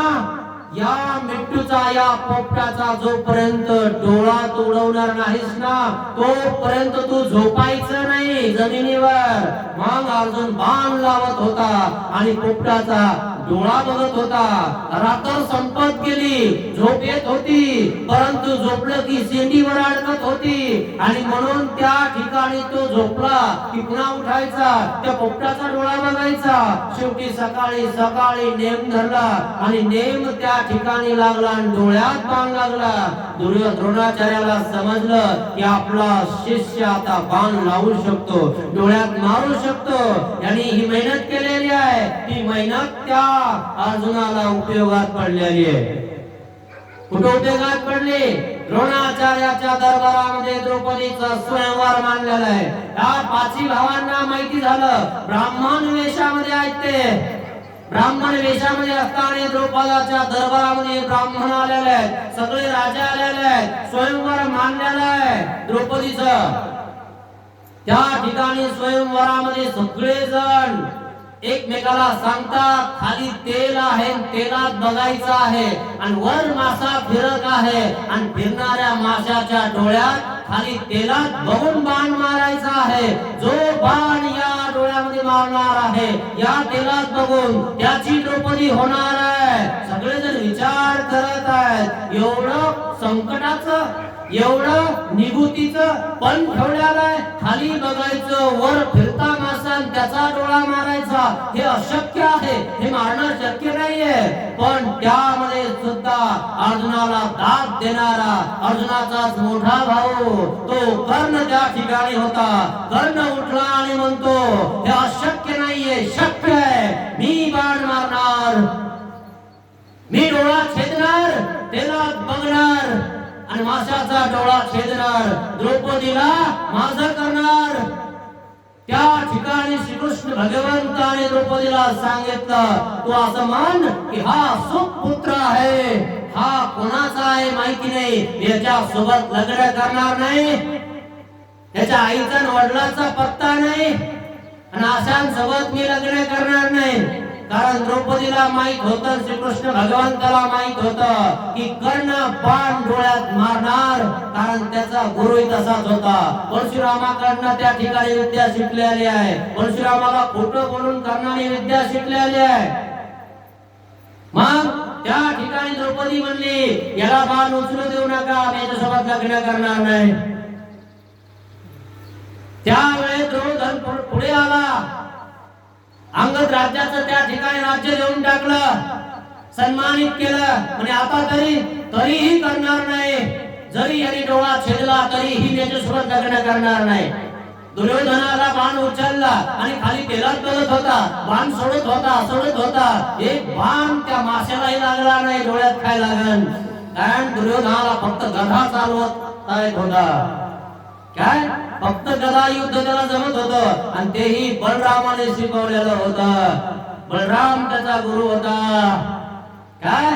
या मिट्टूचा या पोपटाचा जोपर्यंत डोळा तू उडवणार नाहीस ना तोपर्यंत तू झोपायचं नाही जमिनीवर. मग अर्जुन बाण लावत होता आणि पोपटाचा डोळा बघत होता. रात्र संपत गेली, झोप येत होती, परंतु झोपलं की शेंडीवर अडकत होती आणि म्हणून त्या ठिकाणी तो झोपला की पुन्हा उठायचा, त्या पोपटाचा डोळा बघायचा. शेवटी सकाळी सकाळी नेम धरला आणि नेम त्या ठिकाणी लागला आणि डोळ्यात बाण लागला. द्रोणाचार्याला समजलं की आपला शिष्य आता बाण लावू शकतो, डोळ्यात मारू शकतो. यांनी ही मेहनत केलेली आहे, ती मेहनत त्या अर्जुनाला उपयोगात पडलेली आहे. कुठे उपयोगात पडली? द्रोणाचार्याच्या दरबारामध्ये द्रौपदीचा स्वयंवर मांडलेला आहे. या पाची भावांना माहिती झालं ब्राह्मण वेशामध्ये आहेत ते. ब्राह्मण वेशामध्ये असताना द्रौपदाच्या दरबारामध्ये ब्राह्मण आलेले आहेत, सगळे राजा आलेले आहेत, स्वयंवर मांडलेलं आहे द्रौपदीचं. त्या ठिकाणी स्वयंवरामध्ये सगळे जण एकमेकाला सांगतात खाली तेल आहे, तेलात बघायचं आहे आणि वर मासा फिरत आहे आणि फिरणाऱ्या माशाच्या डोळ्यात खाली तेलात बघून बाण मारायचा आहे. जो बाण या डोळ्यामध्ये मारणार आहे या तेलात बघून त्याची द्रौपदी होणार आहे. सगळेजण विचार करत आहेत एवढं संकटाचं, एवढं निगुतीचं पण ठेवलेलं आहे. खाली बघायचं, वर फिरता मासा त्याचा डोळा मारायचा, हे अशक्य आहे, हे मारणं शक्य नाहीये. पण त्यामध्ये सुद्धा अर्जुनाला दाद देणारा अर्जुनाचाच मोठा भाऊ तो कर्ण त्या ठिकाणी होता. कर्ण उठला आणि म्हणतो हे अशक्य नाहीये, शक्य आहे, मी बाण मारणार, मी डोळा छेदणार, तेलात बघणार आणि माशाचा डोळा छेदणार, द्रौपदीला माझं करणार. त्या ठिकाणी श्रीकृष्ण भगवंताने द्रौपदीला सांगितलं तू असं मान की हा सुपुत्र आहे, हा कोणाचा आहे माहिती नाही, याच्या सोबत लग्न करणार नाही, त्याच्या आईचा वडिलांचा पत्ता नाही आणि अशांसोबत मी लग्न करणार नाही. कारण द्रौपदीला माहित होतं, श्रीकृष्ण भगवंताला माहित होतं की कर्ण बाण डोळ्यात मारणार, कारण त्याचा गुरुही तसाच होता. परशुरामाकडनं त्या ठिकाणी विद्या शिकलेली आहे, परशुरामाला खोटं बोलून कर्णाने विद्या शिकलेली आहे. मग त्या ठिकाणी द्रौपदी म्हणली याला बाण उचलू देऊ नका, मी याच्यासोबत लग्न करणार नाही. त्यावेळेस दुर्योधन पुढे आला, अंगद राज्याचं त्या ठिकाणी राज्य देऊन टाकलं, सन्मानित केलं आणि आता तरीही करणार नाही, जरी यांनी डोळा छेदला तरीही त्याच्यासोबत लग्न करणार नाही. दुर्योधनाला बाण उचलला आणि खाली तेलात बघत होता, बाण सोडत होता, एक बाण त्या माशालाही लागला नाही, डोळ्यात काय लागल. कारण दुर्योधनाला फक्त गदा चालवता येत होता, काय फक्त गदा युद्ध त्याला जमत होतं आणि तेही बलरामाने शिकवलेलं होतं. बलराम त्याचा गुरु होता, काय.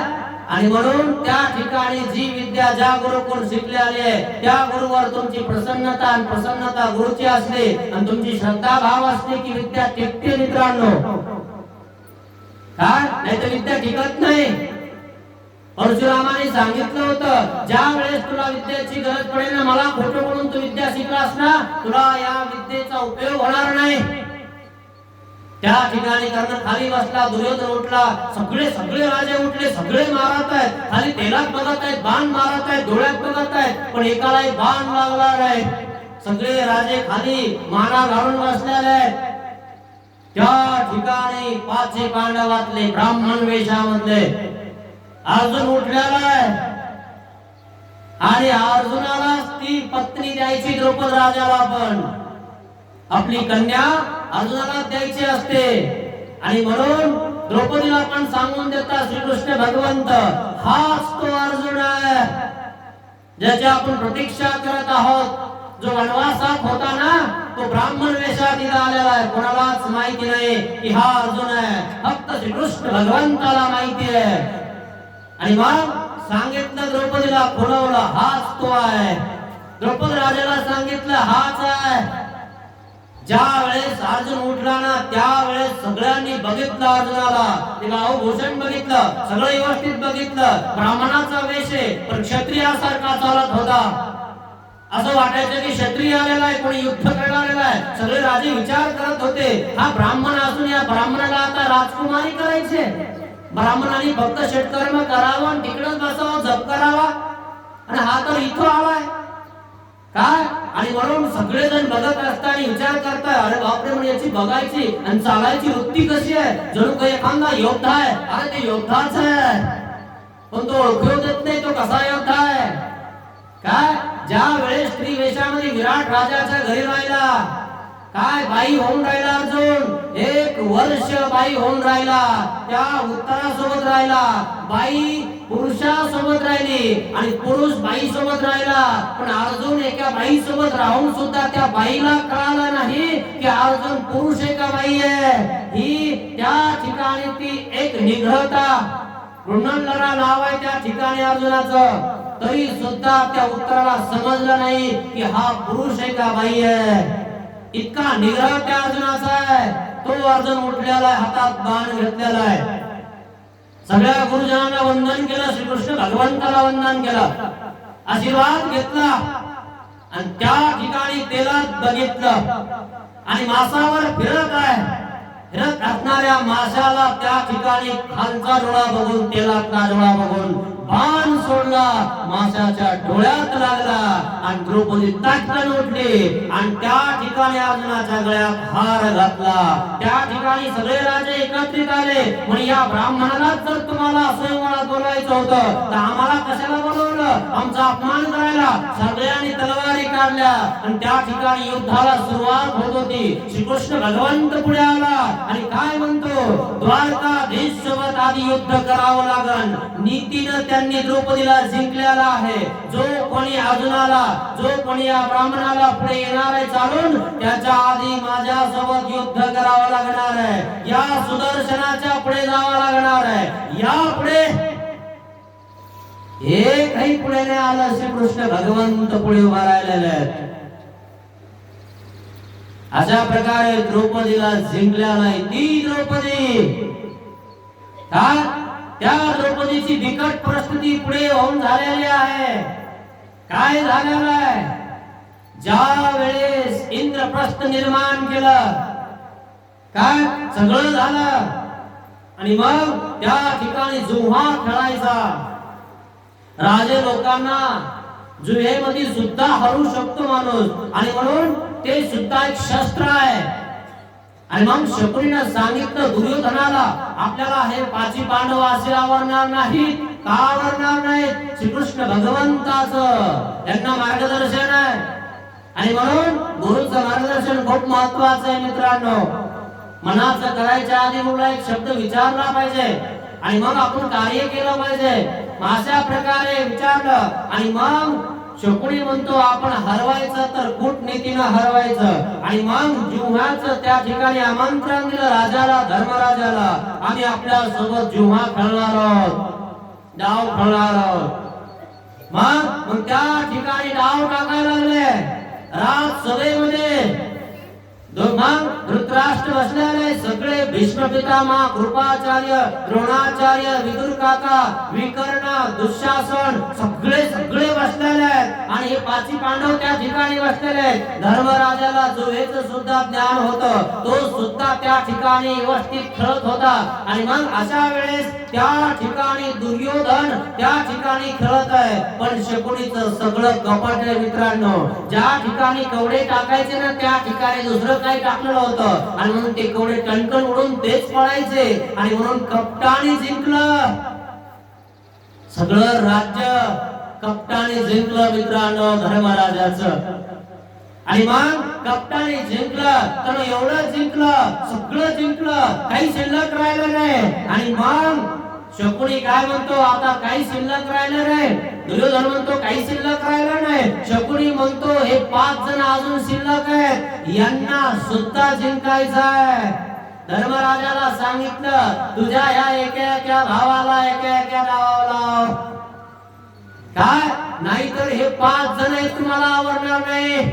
आणि म्हणून त्या ठिकाणी जी विद्या ज्या गुरुकडून शिकलेली आहे त्या गुरुवर तुमची प्रसन्नता आणि प्रसन्नता गुरुची असते आणि तुमची श्रद्धा भाव असते की विद्या टिकते मित्रांनो, काय नाही तर विद्या टिकत नाही. परशुरामाने सांगितलं होतं ज्या वेळेस तुला विद्येची गरज पडेल ना, मला खोटं बोलून तू विद्या शिकलास ना, तुला या विद्येचा उपयोग होणार नाही. त्या ठिकाणी कर्ण खाली बसला, दुर्योधन उठला, सगळे राजे उठले, सगळे मारत आहेत, खाली तेलात बघत आहेत, बाण मारत आहेत, डोळ्यात बघत आहेत, पण एकालाही बाण लागला नाही. सगळे राजे खाली माना घालून बसलेले आहेत. त्या ठिकाणी पाचही पांडवातले ब्राह्मण वेशामधले अर्जुन उठलेला आहे आणि अर्जुनाला ती पत्नी द्यायची द्रौपद राजाला, पण आपली कन्या अर्जुनाला द्यायची असते. आणि म्हणून द्रौपदीला पण सांगून देतात श्रीकृष्ण भगवंत हाच तो अर्जुन आहे ज्याची आपण प्रतीक्षा करत आहोत. जो वनवासात होता ना तो ब्राह्मण वेशात इथं आलेला आहे, कोणालाच माहिती नाही की हा अर्जुन आहे, फक्त श्रीकृष्ण भगवंताला माहिती आहे. आणि मग सांगितलं द्रौपदीला, खुलवलं हाच तो आहे. द्रौपद राजाला सांगितलं हाच आहे. ज्या वेळेस अर्जुन उठला ना त्यावेळेस सगळ्यांनी बघितलं अर्जुनाला, ते भूषण बघितलं, सगळं व्यवस्थित बघितलं, ब्राह्मणाचा वेश आहे पण क्षत्रियासारखा चालत होता. असं वाटायचं की क्षत्रिय आलेला आहे, कोणी युद्ध करायला आलेला आहे. सगळे राजे विचार करत होते हा ब्राह्मण असून या ब्राह्मणाला आता राजकुमारी करायचे, ब्राह्मणाने फक्त षटकर्म करावं आणि तिकडच बसावं, जप करावा, आणि हा तर इथं आलाय काय. आणि म्हणून सगळेजण बघत असताना विचार करताय, अरे बापरे, म्हणजे याची बघायची आणि चालायची वृत्ती कशी आहे, जणू काही एखादा योद्धा आहे. अरे ते योद्धाच आहे पण तो ओळखू देत नाही तो कसा योद्धा आहे काय. ज्या वेळेस स्त्री वेशामध्ये विराट राजाच्या घरी राहिला, काय बाई होऊन राहिला अर्जुन, 1 वर्ष बाई होऊन राहिला, त्या उत्तरासोबत राहिला, बाई पुरुषासोबत राहिली आणि पुरुष बाई सोबत राहिला. पण अर्जुन एका बाई सोबत राहून सुद्धा त्या बाईला कळालं नाही की अर्जुन पुरुष आहे का बाई आहे. ही त्या ठिकाणी ती एक निग्रहता, वृषणलरा नाव आहे त्या ठिकाणी अर्जुनाचं, तरी सुद्धा त्या उत्तराला समजलं नाही की हा पुरुष आहे का बाई आहे. इतका निग्रह त्या अर्जुनाचा आहे. तो अर्जुन उठलेला आहे, हातात बाण घेतलेला आहे, सगळ्या गुरुजनांना वंदन केलं, श्रीकृष्ण भगवंताला वंदन केलं, आशीर्वाद घेतला आणि त्या ठिकाणी तेलात बघितलं आणि मासावर फिरत आहे. फिरत असणाऱ्या माशाला त्या ठिकाणी खालचा डोळा बघून, तेलातला डोळा बघून बाण सोडला, माशाच्या डोळ्यात लागला आणि द्रौपदी ताटकन उठली आणि त्या ठिकाणी अर्जुनाच्या गळ्यात हार घातला. त्या ठिकाणी सगळे राजे एकत्रित आले, म्हणजे या ब्राह्मणाला जर तुम्हाला स्वयंवरात बोलवायचं होतं तर आम्हाला कशाला बोलवलं, आमचा अपमान करायला. सगळ्यांनी तलवारी काढल्या आणि त्या ठिकाणी युद्धाला सुरुवात होत होती. श्रीकृष्ण भगवंत पुढे आला आणि काय म्हणतो, द्वारकाधीश सोबत आधी युद्ध करावं लागल, नीतीनं त्यांनी द्रौपदीला जिंकलेला आहे. जो कोणी अर्जुनाला, जो कोणी या ब्राह्मणाला पुढे येणार आहे चालून, त्याच्या आधी माझ्या सोबत युद्ध करावं लागणार आहे, या सुदर्शनाच्या पुढे जावं लागणार आहे. या पुढे हे काही पुढे नाही आलं, श्रीकृष्ण भगवंत पुढे उभा राहिलेले आहेत. अशा प्रकारे द्रौपदीला जिंकल्या नाही. ती द्रौपदी काय, त्या द्रौपदीची बिकट परिस्थिती पुढे होऊन झालेली आहे. काय झालेलं आहे, ज्या वेळेस इंद्रप्रस्थ निर्माण केलं, काय सगळं झालं आणि मग त्या ठिकाणी जुहा खेळायचा. राजे लोकांना जुहेमध्ये सुद्धा हरू शकतो माणूस, आणि म्हणून ते सुद्धा एक शस्त्र आहे. आणि मग शकुनीने सांगितलं दुर्योधनाला, आपल्याला हे 5 पांडव असे आवरणार नाहीत. का आवरणार नाहीत, श्रीकृष्ण भगवंताचं त्यांना मार्गदर्शन आहे. आणि म्हणून गुरुचं मार्गदर्शन खूप महत्वाचं आहे मित्रांनो. मनाचं करायच्या आधी मुला एक शब्द विचारला पाहिजे आणि मग आपण कार्य केलं पाहिजे. अशा प्रकारे विचारलं आणि मग शकुनी म्हणतो आपण हरवायचं तर कूटनीतीनं हरवायचं. आणि मग जिव्हाचं त्या ठिकाणी आमंत्रण दिलं राजाला, धर्मराजाला, आम्ही आपल्या सोबत जिव्हा खेळणार आहोत, डाव खेळणार आहोत. मग त्या ठिकाणी डाव टाकायला लागले राज सभेमध्ये. मग धृतराष्ट्र बसलेले सगळे, भीष्म पितामह, कृपाचार्य, द्रोणाचार्य, विदुर काका, विकर्ण, दुःशासन, सगळे बसलेले आहेत. आणि हे 5 पांडव त्या ठिकाणी बसलेले आहेत. धर्मराजाला जुहेचं सुद्धा ज्ञान होतं, तो सुद्धा त्या ठिकाणी व्यवस्थित खेळत होता. आणि मग अशा वेळेस त्या ठिकाणी दुर्योधन त्या ठिकाणी खेळत आहे, पण शकुनीचं सगळं कपट आहे मित्रांनो. ज्या ठिकाणी कवडे टाकायचे ना त्या ठिकाणी दुसरं काही टाकलेलं होतं, आणि म्हणून ते कवडे टणकन उडून तेच पडायचे. आणि म्हणून कपटाने जिंकलं, सगळं राज्य कपटाने जिंकलं मित्रांनो धर्मराजाचं. आणि मग कपटाने जिंकलं तर एवढं जिंकलं, सगळं जिंकलं, काही शिल्लक राहिलं नाही. आणि मग शकुनी काय म्हणतो, आता काही शिल्लक राहिलं नाही. दुर्योधन म्हणतो काही शिल्लक राहिलं नाही. शकुनी म्हणतो हे 5 जण अजून शिल्लक आहेत, यांना सुद्धा जिंकायचं आहे. धर्मराजाला सांगितलं तुझ्या ह्या एका भावाला एका नावाला काय, नाहीतर हे 5 जण आहेत तुम्हाला आवडणार नाही.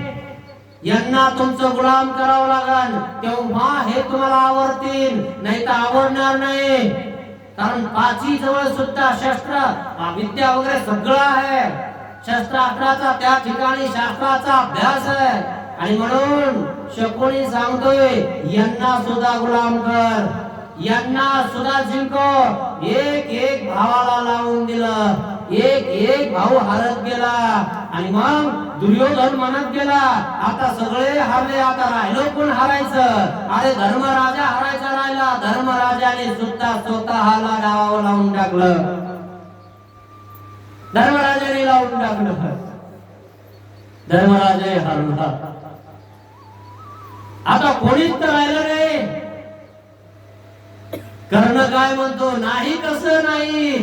यांना तुमचं गुलाम करावं लागेल, तेव्हा हे तुम्हाला आवडतील, नाही तर आवडणार नाही. कारण पाची जवळ सुद्धा शस्त्र विद्या वगैरे सगळं आहे. शस्त्रास्त्राचा त्या ठिकाणी शास्त्राचा अभ्यास आहे. आणि म्हणून शकुनी सांगतोय यांना सुद्धा गुलाम कर, यांना सुद्धा जिंको. एक एक भावाला लावून दिलं, एक एक भाऊ हारत गेला. आणि मग दुर्योधन म्हणत गेला आता सगळे हारले, आता राहिलो कोण हारायचं? अरे धर्मराजा हारायचा राहिला. धर्मराजाने सुद्धा स्वतःला डावावर लावून टाकलं, धर्मराजाने लावून टाकलं. धर्मराजे हारला. आता कोणीच तर राहिलं नाही. कर्ण काय म्हणतो? नाही कसं नाही.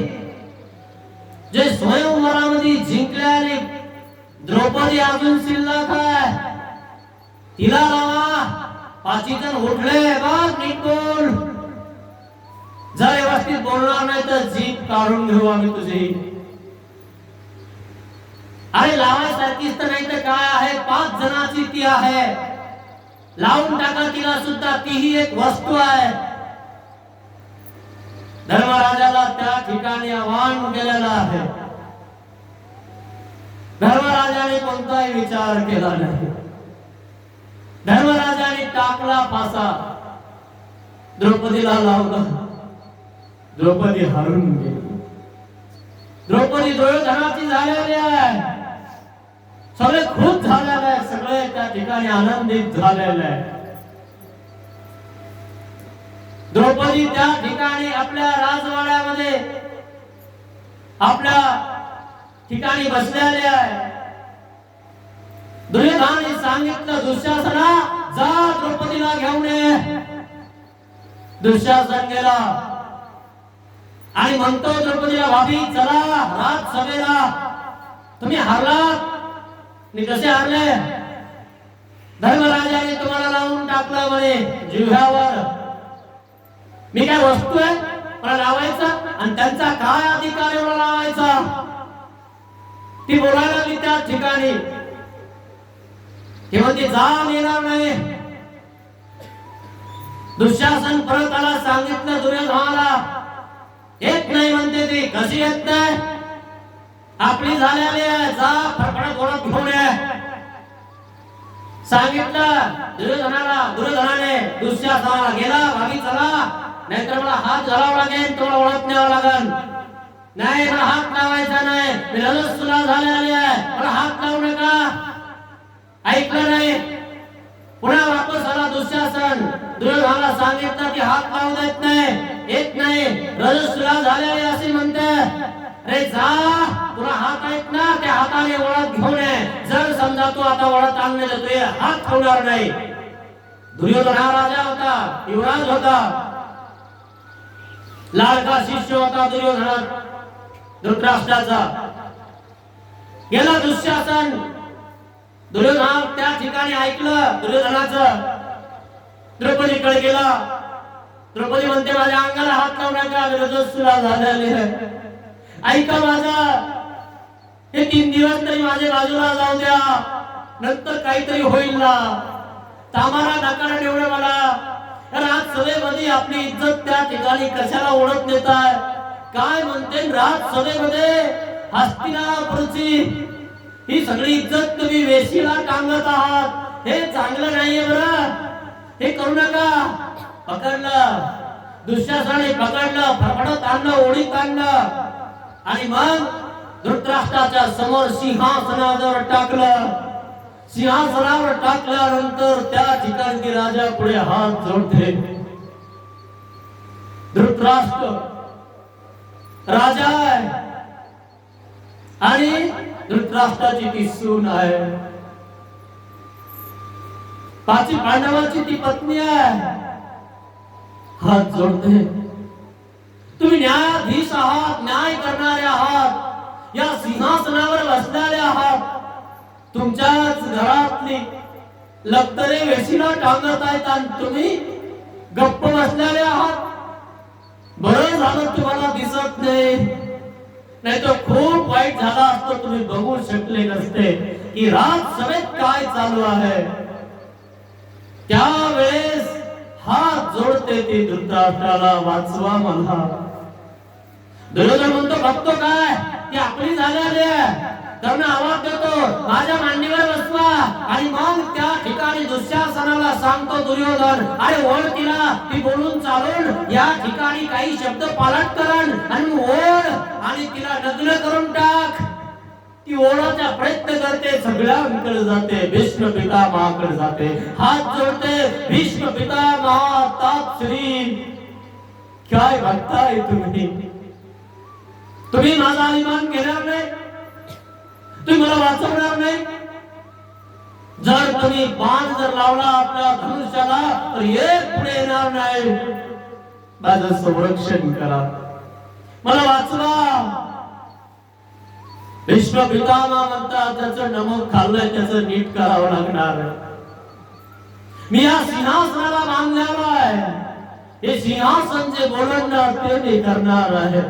जे स्वयंवरामध्ये जिंकल्याने द्रौपदी अजून शिल्लक आहे, तिला लावा. 5 जण उठले बघ निकोल, जर व्यवस्थित बोलणार नाही तर जीभ काढून घेऊ आम्ही तुझी. अरे लावायसारखीच तर नाही तर काय आहे, 5 जणांची ती आहे, लावून टाका तिला सुद्धा, तीही एक वस्तू आहे. धर्मराजाला त्या ठिकाणी आव्हान केलेलं आहे. धर्मराजाने कोणताही विचार केला नाही. धर्मराजाने टाकला फासा, द्रौपदीला लावला. द्रौपदी हरून गेली. द्रौपदी दुर्योधनाची झालेली आहे. सगळे खुश झालेले आहे, सगळे त्या ठिकाणी आनंदित झालेले आहे. द्रौपदी त्या ठिकाणी आपल्या राजवाड्यामध्ये आपल्या ठिकाणी बसलेले आहे. दुर्योधनाने सांगितलं दुःशासना जा द्रौपदीला घेऊन ये. दुःशासन गेला आणि म्हणतो द्रौपदीला भाभी चला राजसभेला. तुम्ही हारलात. मी कसे हारले? धर्मराजाने तुम्हाला लावून टाकलं म्हणे जिव्हावर. मी काय वस्तू आहे मला लावायचा? आणि त्यांचा काय अधिकार आहे मला लावायचा? ती बोलायला मी त्या ठिकाणी तेव्हा ती जाम येणार नाही. दुःशासन परत आला, सांगितलं दुर्योधनाला, येत नाही म्हणते ती. कशी येत नाही? आपली झालेली आहे, जा फडफडत ओळख घेऊन ये. सांगितलं दुर्योधनाला. दुर्योधनाने दुःशासनाला गेला, भाभी चला नाहीतर मला हात घालावा लागेल, तुम्हाला ओळख न्यावं लागेल. नाही मला हात लावायचा नाही, मी रजस्वला झालेली आहे, मला हात लावू नका. ऐकलं नाही. पुन्हा वापस आला दुःशासन. दुर्योधनाला सांगितलं की हात लावू देत नाही, येत नाही, रजस्वला झालेली असे म्हणते. अरे जा, तुला हात आहेत ना, त्या हाताने ओळख घेऊन ये. जर समजा तू आता ओळख आणले तर तुझे हात ठेवणार नाही. दुर्योधन हा राजा होता, युवराज होता, लाडका शिष्य होता दुर्योधन धृतराष्ट्राचा. गेला दुःशासन. दुर्योधन त्या ठिकाणी ऐकलं दुर्योधनाचं. द्रौपदीकडे गेला. द्रौपदी म्हणते माझ्या अंगाला हात लावू नका, रजस्वला झालेली आहे. ऐका माझं, हे 3 दिवस तरी माझ्या बाजूला जाऊ द्या, नंतर काहीतरी होईल ना. तामारा नकारा एवढं मला. राजसभेमध्ये आपली इज्जत त्या ठिकाणी कशाला ओळख देताय? काय म्हणते राजसभेमध्ये हस्तिनापुरची ही सगळी इज्जत तुम्ही वेशीला टांगत आहात. हे चांगलं नाहीये बरं, हे करू नका. पकडलं दुःशासनाने, पकडलं, फडफडत आणलं, ओढीत आणलं आणि मग धृतराष्ट्राच्या समोर सिंहासनावर टाकलं. सिंहासनावर टाकल्यानंतर त्या ठिकाणी राजा पुढे हात जोडते. धृतराष्ट्र राजा आहे आणि धृतराष्ट्राची ती सून आहे. 5 पांडवांची ती पत्नी आहे. हात जोडते. तुम्ही न्यायाधीश आहात, न्याय करणारे आहात, या सिंहासनावर बसणारे आहात. तुमच्याच घरातली लक्तरे वेशीला टांगत आहेत आणि तुम्ही गप्प बसलेले आहात. बरं झालं तुम्हाला दिसत नाही, नाही तर खूप वाईट झाला असतं. तुम्ही बघू शकले नसते की राजसभेत काय चालू आहे. त्यावेळेस हात जोडते ती धृतराष्ट्राला, वाचवा मला. दुर्योधन म्हणतो बघतो काय ती आपली झालेली आहे. कर्ण आवाज देतो माझ्या मांडीवर बसवा. आणि मग त्या ठिकाणी दुःशासनाला सांगतो दुर्योधन, अरे ओढ तिला, ती बोलून चालून या ठिकाणी काही शब्द पालट करण आणि ओढ आणि तिला नग्न करून टाक. ती ओढाचा प्रयत्न करते, सगळ्यांकडे जाते, भीष्म पितामहाकडे जाते, हात जोडते. भीष्म पितामहा तापश्री, काय बघताय तुम्ही? तुम्ही माझा अभिमान घेणार नाही, तुम्ही मला वाचवणार नाही. जर तुम्ही बाण जर लावला आपल्या धनुष्याला तर एक पुढे येणार नाही. माझं संरक्षण करा, मला वाचवा. भीष्म पितामह म्हणतात त्याचं नमक खाल्लंय त्याचं नीट करावं लागणार. मी या सिंहासनाला बांधलेला आहे, हे सिंहासन जे बोलणार ते मी करणार आहे.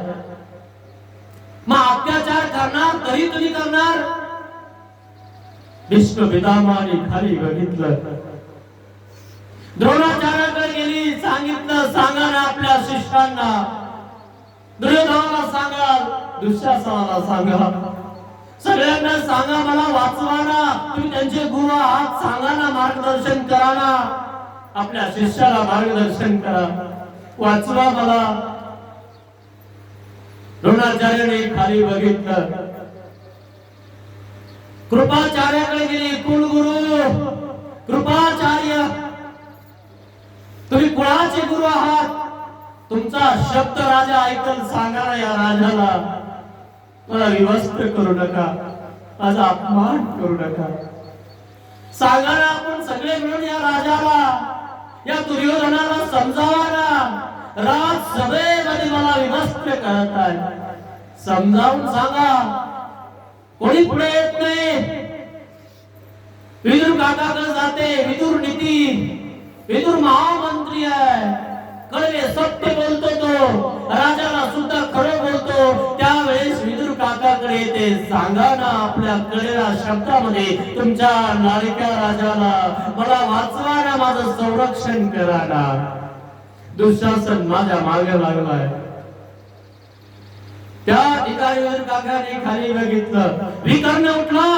मग अत्याचार करणार तरी तुम्ही करणार. भीष्म पितामहाने खाली बघितलं, द्रोणाचार्याकडे गेली, सांगितलं सांगा ना आपल्या शिष्टांना, दुर्योधनाला सांगा, दुःशासनाला सांगा, सगळ्यांना सांगा मला वाचवा ना. तुम्ही त्यांचे गुरु आहात, सांगा ना, मार्गदर्शन करा ना, आपल्या शिष्याला मार्गदर्शन करा, वाचवा मला. द्रोणाचार्याने खाली बघितलं, कृपाचार्याकडे गेली, कुलगुरु कृपाचार्य, तुम्ही कुणाचे गुरु आहात? तुमचा शब्द राजा ऐकल, सांगा ना या राजाला, मला विवस्त्र करू नका, माझा अपमान करू नका. सांगा ना, आपण सगळे मिळून या राजाला, या दुर्योधनाला समजावा ना. राजसभेमध्ये मला विवस्त्र करत आहे, समजावून सांगा. कोणी पुढे येत नाही. विदुर काकाकडे जाते, विदुर नीती, विदुर महामंत्री आहे, कळवे सत्य बोलतो तो, राजाला सुद्धा खरं बोलतो. त्यावेळेस विदुर काकाकडे येते, सांगा ना आपल्या कळलेल्या शब्दामध्ये तुमच्या लाडक्या राजाला, मला वाचवा ना, माझं संरक्षण करा ना. दुःशासन माझ्या मागे लागलाय. त्या ठिकाणी विदुर काकाने खाली बघितलं, विकर्ण उठला,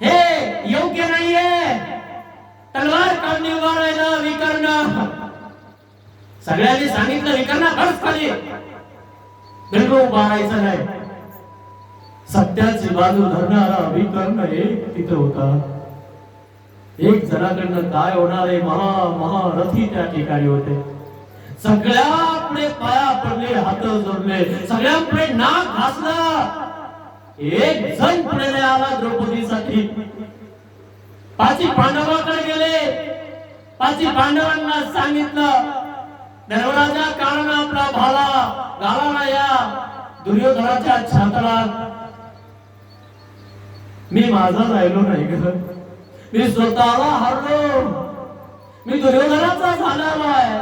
हे योग्य नाहीये, तलवार काढून उभा राहिला विकर्ण. सगळ्यांनी सांगितलं विकर्णा बस खाली, बिलकुल उभा राहायचं नाही. सत्याची बाजू धरणारा विकर्ण एक तिथं होता. एक जणाकडनं काय होणार आहे, महारथी त्या ठिकाणी होते. सगळ्यापुढे पाया पडले, हात जोडले, सगळ्यांपुढे नाक घासला. एक जण पुढे नाही आला द्रौपदीसाठी. पाची पांडवाकडे गेले, पाची पांडवांना सांगितलं, धर्मराजा कारण आपला भाला घाला ना या दुर्योधनाच्या छातडात. मी माझा राहिलो नाही ग, मी स्वतःला हरलो, मी दुर्योधनाचा झालेला आहे,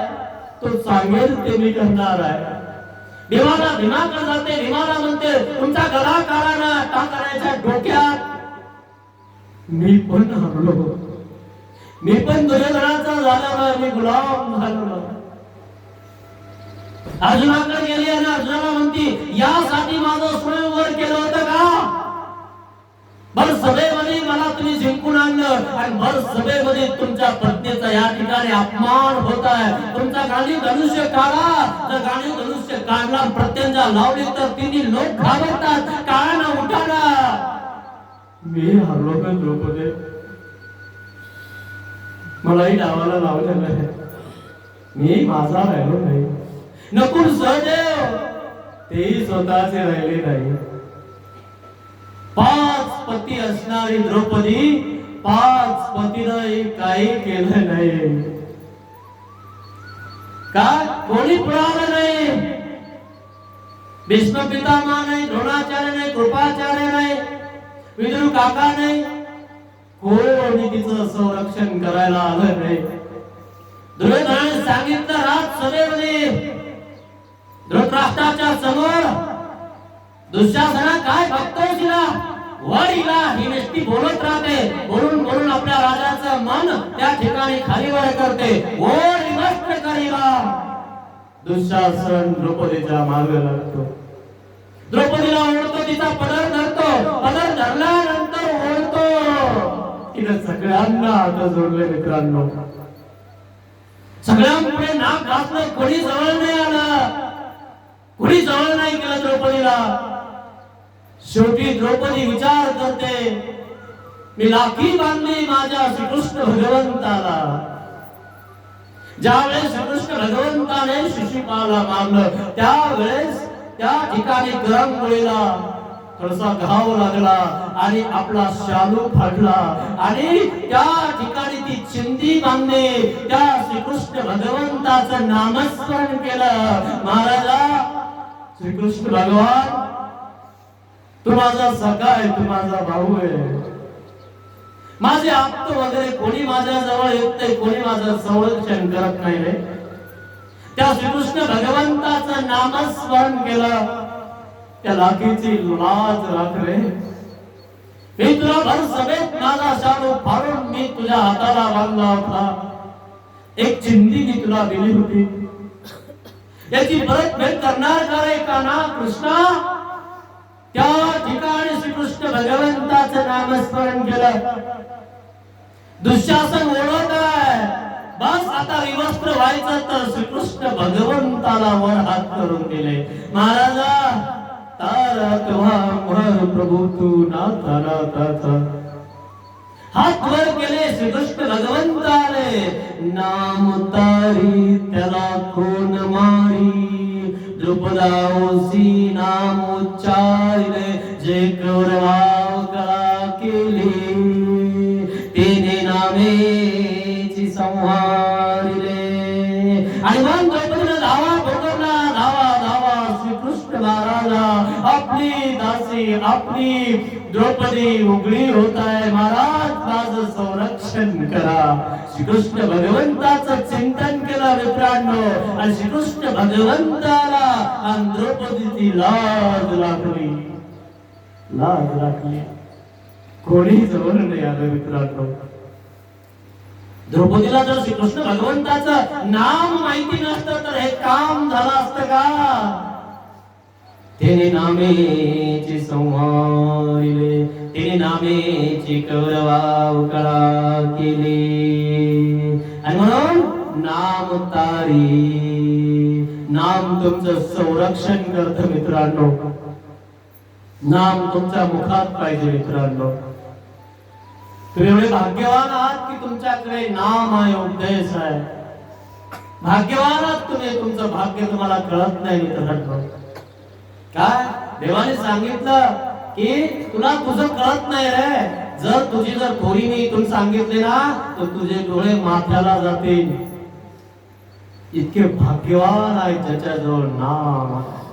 तो सांगेल ते मी करणार आहे. भीमाकडे जाते, भीमाला म्हणते तुमचा गदा काढा ना टाकण्याच्या डोक्यात. मी पण हरलो, मी पण दुर्योधनाचा झालेला, मी गुलाम झालो. अर्जुनाकडे गेली आणि अर्जुनाला म्हणती यासाठी माझं स्वयंवर केलं होतं का? भर सभेमध्ये मला तुम्ही जिंकून आणलं आणि भर सभेमध्ये तुमच्या पत्नीचा या ठिकाणी अपमान होत आहे. तुमचा गांडीव धनुष्य काढा. जर गांडीव धनुष्य काढला प्रत्यंजा लावली तर तिन्ही लोक घाबरतात. काढा ना, उठा ना. मी हरलो का द्रौपदी? मलाही डावाला लावलेलं आहे, मी माझा राहिलो नाही. नकुल सहदेव तेही स्वतःचे राहिले नाही. 5 पती असणारी द्रौपदी 5 पतीनं काही केलं नाही. का कोणी पुढालं नाही. भीष्म पितामह नाही, द्रोणाचार्य नाही, कृपाचार्य नाही, विदुर काका नाही, कोणी तिचं संरक्षण करायला आलं नाही. दुर्योधनाने सांगितलं राजसभेमध्ये धृतराष्ट्राच्या समोर, दुःशासना काय बघतोय तिला, वारीला ही नुसती बोलत राहते, बोलून बोलून आपल्या राजाचं मन त्या ठिकाणी खालीवर करते. ओढ नष्ट करीला दुःशासन द्रौपदीच्या मागे लागतो. द्रौपदीला ओढतो, तिचा पदर धरतो, पदर धरल्यानंतर ओढतो. तिने सगळ्यांना हात जोडले मित्रांनो. सगळ्यांपुढे नाक घासलं, कोणी जवळ नाही आलं, कोणी जवळ नाही केलं द्रौपदीला. शेवटी द्रौपदी विचार करते, मी राखी बांधली माझ्या श्रीकृष्ण भगवंताला. ज्यावेळेस श्रीकृष्ण भगवंताने शिशुपाला मारलं त्यावेळेस त्या ठिकाणी गरममुळीला थोडासा घाव लागला आणि आपला शालू फाडला आणि त्या ठिकाणी ती चिंधी बांधली. त्या श्रीकृष्ण भगवंताचं नामस्मरण केलं. महाराजा श्रीकृष्ण भगवान, तू माझा सखा आहे, तू माझा भाऊ आहे. माझे आप्त वगैरे कोणी माझ्या जवळ येत नाही, कोणी माझं संरक्षण करत नाही रे. त्या श्रीकृष्ण भगवंताचं नामस्मरण केलं. त्या लाखीची लाज राख रे. मी तुला भर सभेत माझा शालू फाडून मी तुझ्या हाताला बांधला होता. एक चिंधी मी तुला दिली होती, याची परतफेड करणार का रे कान्हा कृष्णा? त्या ठिकाणी श्रीकृष्ण भगवंताचं नामस्मरण केलं. दुःशासन ओढत आहे, बस आता विवस्त्र व्हायचं तर श्रीकृष्ण भगवंताला वर हात करून दिले. महाराजा तारा तुझा प्रभू तू नाथा नाथा. हात वर केले श्रीकृष्ण भगवंताने. नाम तारी त्याला कोण मारी. द्रुपदाओसी नाम उच्चारिले जे कौरवाव कला केली. तेने नामेची संहारिले. आणि मग द्रौपदीने धावा ठोकरला. धावा धावा श्रीकृष्ण महाराजा आपली दासी आपली द्रौपदी उघडी होत आहे. महाराज माझं संरक्षण करा. श्रीकृष्ण भगवंताचं चिंतन केलं मित्रांनो. आणि श्रीकृष्ण भगवंताला आणि द्रौपदीची लाज राखली. लाज राखली. कोणी जवळ नाही आलं मित्रांनो. द्रौपदीला जर श्रीकृष्ण भगवंताचं नाम माहिती नसतं तर हे काम झालं असतं का? तेने नामेची संहारिले. तेने नामेची कौरवाव कळा केली. आणि म्हणून नाम तारी. नाम तुमचं संरक्षण करतं मित्रांनो. नाम तुमच्या मुखात पाहिजे मित्रांनो. तुम्ही एवढे भाग्यवान आहात की तुमच्याकडे नाम आहे, उपदेश आहे. भाग्यवान आहात तुम्ही. तुमचं भाग्य तुम्हाला कळत नाही मित्रांनो. काय देवाने सांगितलं की तुला तुझं कळत नाही रे. जर तुझी जर थोडी मी इथून सांगितले ना तर तुझे डोळे माथ्याला जातील. इतके भाग्यवान आहे ज्याच्याजवळ नाम आहे.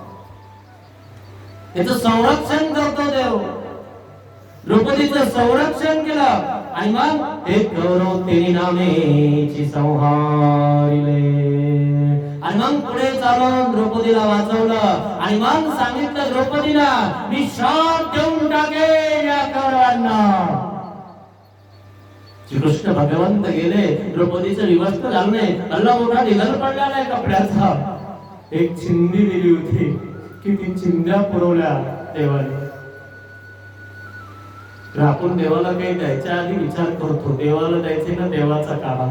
त्याचं संरक्षण करतो देव. द्रौपदीचं संरक्षण केलं. आणि मग ते गौरव तेने नामेची संहारिले. आणि मग पुढे चालून द्रौपदीला वाचवलं. आणि मग सांगितलं द्रौपदीला मी शाप देऊन टाकेन या कौरवांना. श्रीकृष्ण भगवंत गेले. द्रौपदीचं विवस्त्र झालं नाही. अल्ला मोठा ढिगाल पडला नाही कपड्याचा. एक चिंधी दिली होती की ती चिंध्या पुरवल्या देवाने. आपण देवाला काही द्यायच्या आधी विचार करतो देवाला द्यायचे ना देवाचा काढा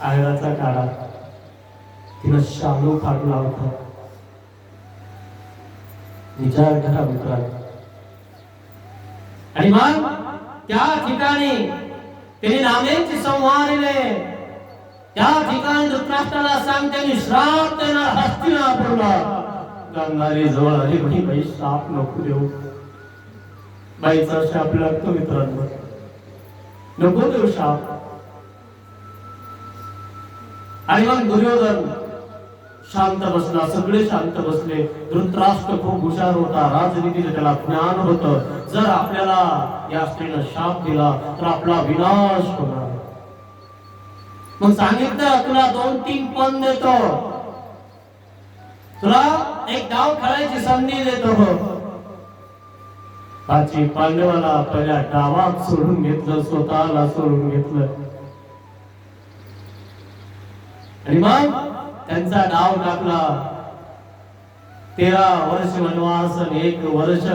आहेराचा काढा. तिनं शालू फाडला होता. विचार करा मित्रांनो. आणि मग त्या ठिकाणी त्याने नामेची संहारिले. त्या ठिकाणी धृतराष्ट्राला सांगते मी श्राप देणार हस्तिनापूरला. गांधारी जवळ आली म्हणे बाई श्राप नको देऊ. बाईचा शाप लागतो मित्रांनो. नको देऊ शाप. आणि मग दुर्योधन शांत बसला. सगळे शांत बसले. धृतराष्ट्र खूप हुशार होता. राजनीतीचं त्याला ज्ञान होतं. जर आपल्याला या स्त्रीनं शाप दिला तर आपला विनाश होणार. मग सांगितलं तुला 2-3 पण देतो. तुला एक डाव खेळायची संधी देतो. पाची पांडवाला पहिल्या डावात सोडून घेतलं, स्वतःला सोडून घेतलं आणि मग त्यांचा डाव टाकला. 13 वर्ष वनवास आणि 1 वर्ष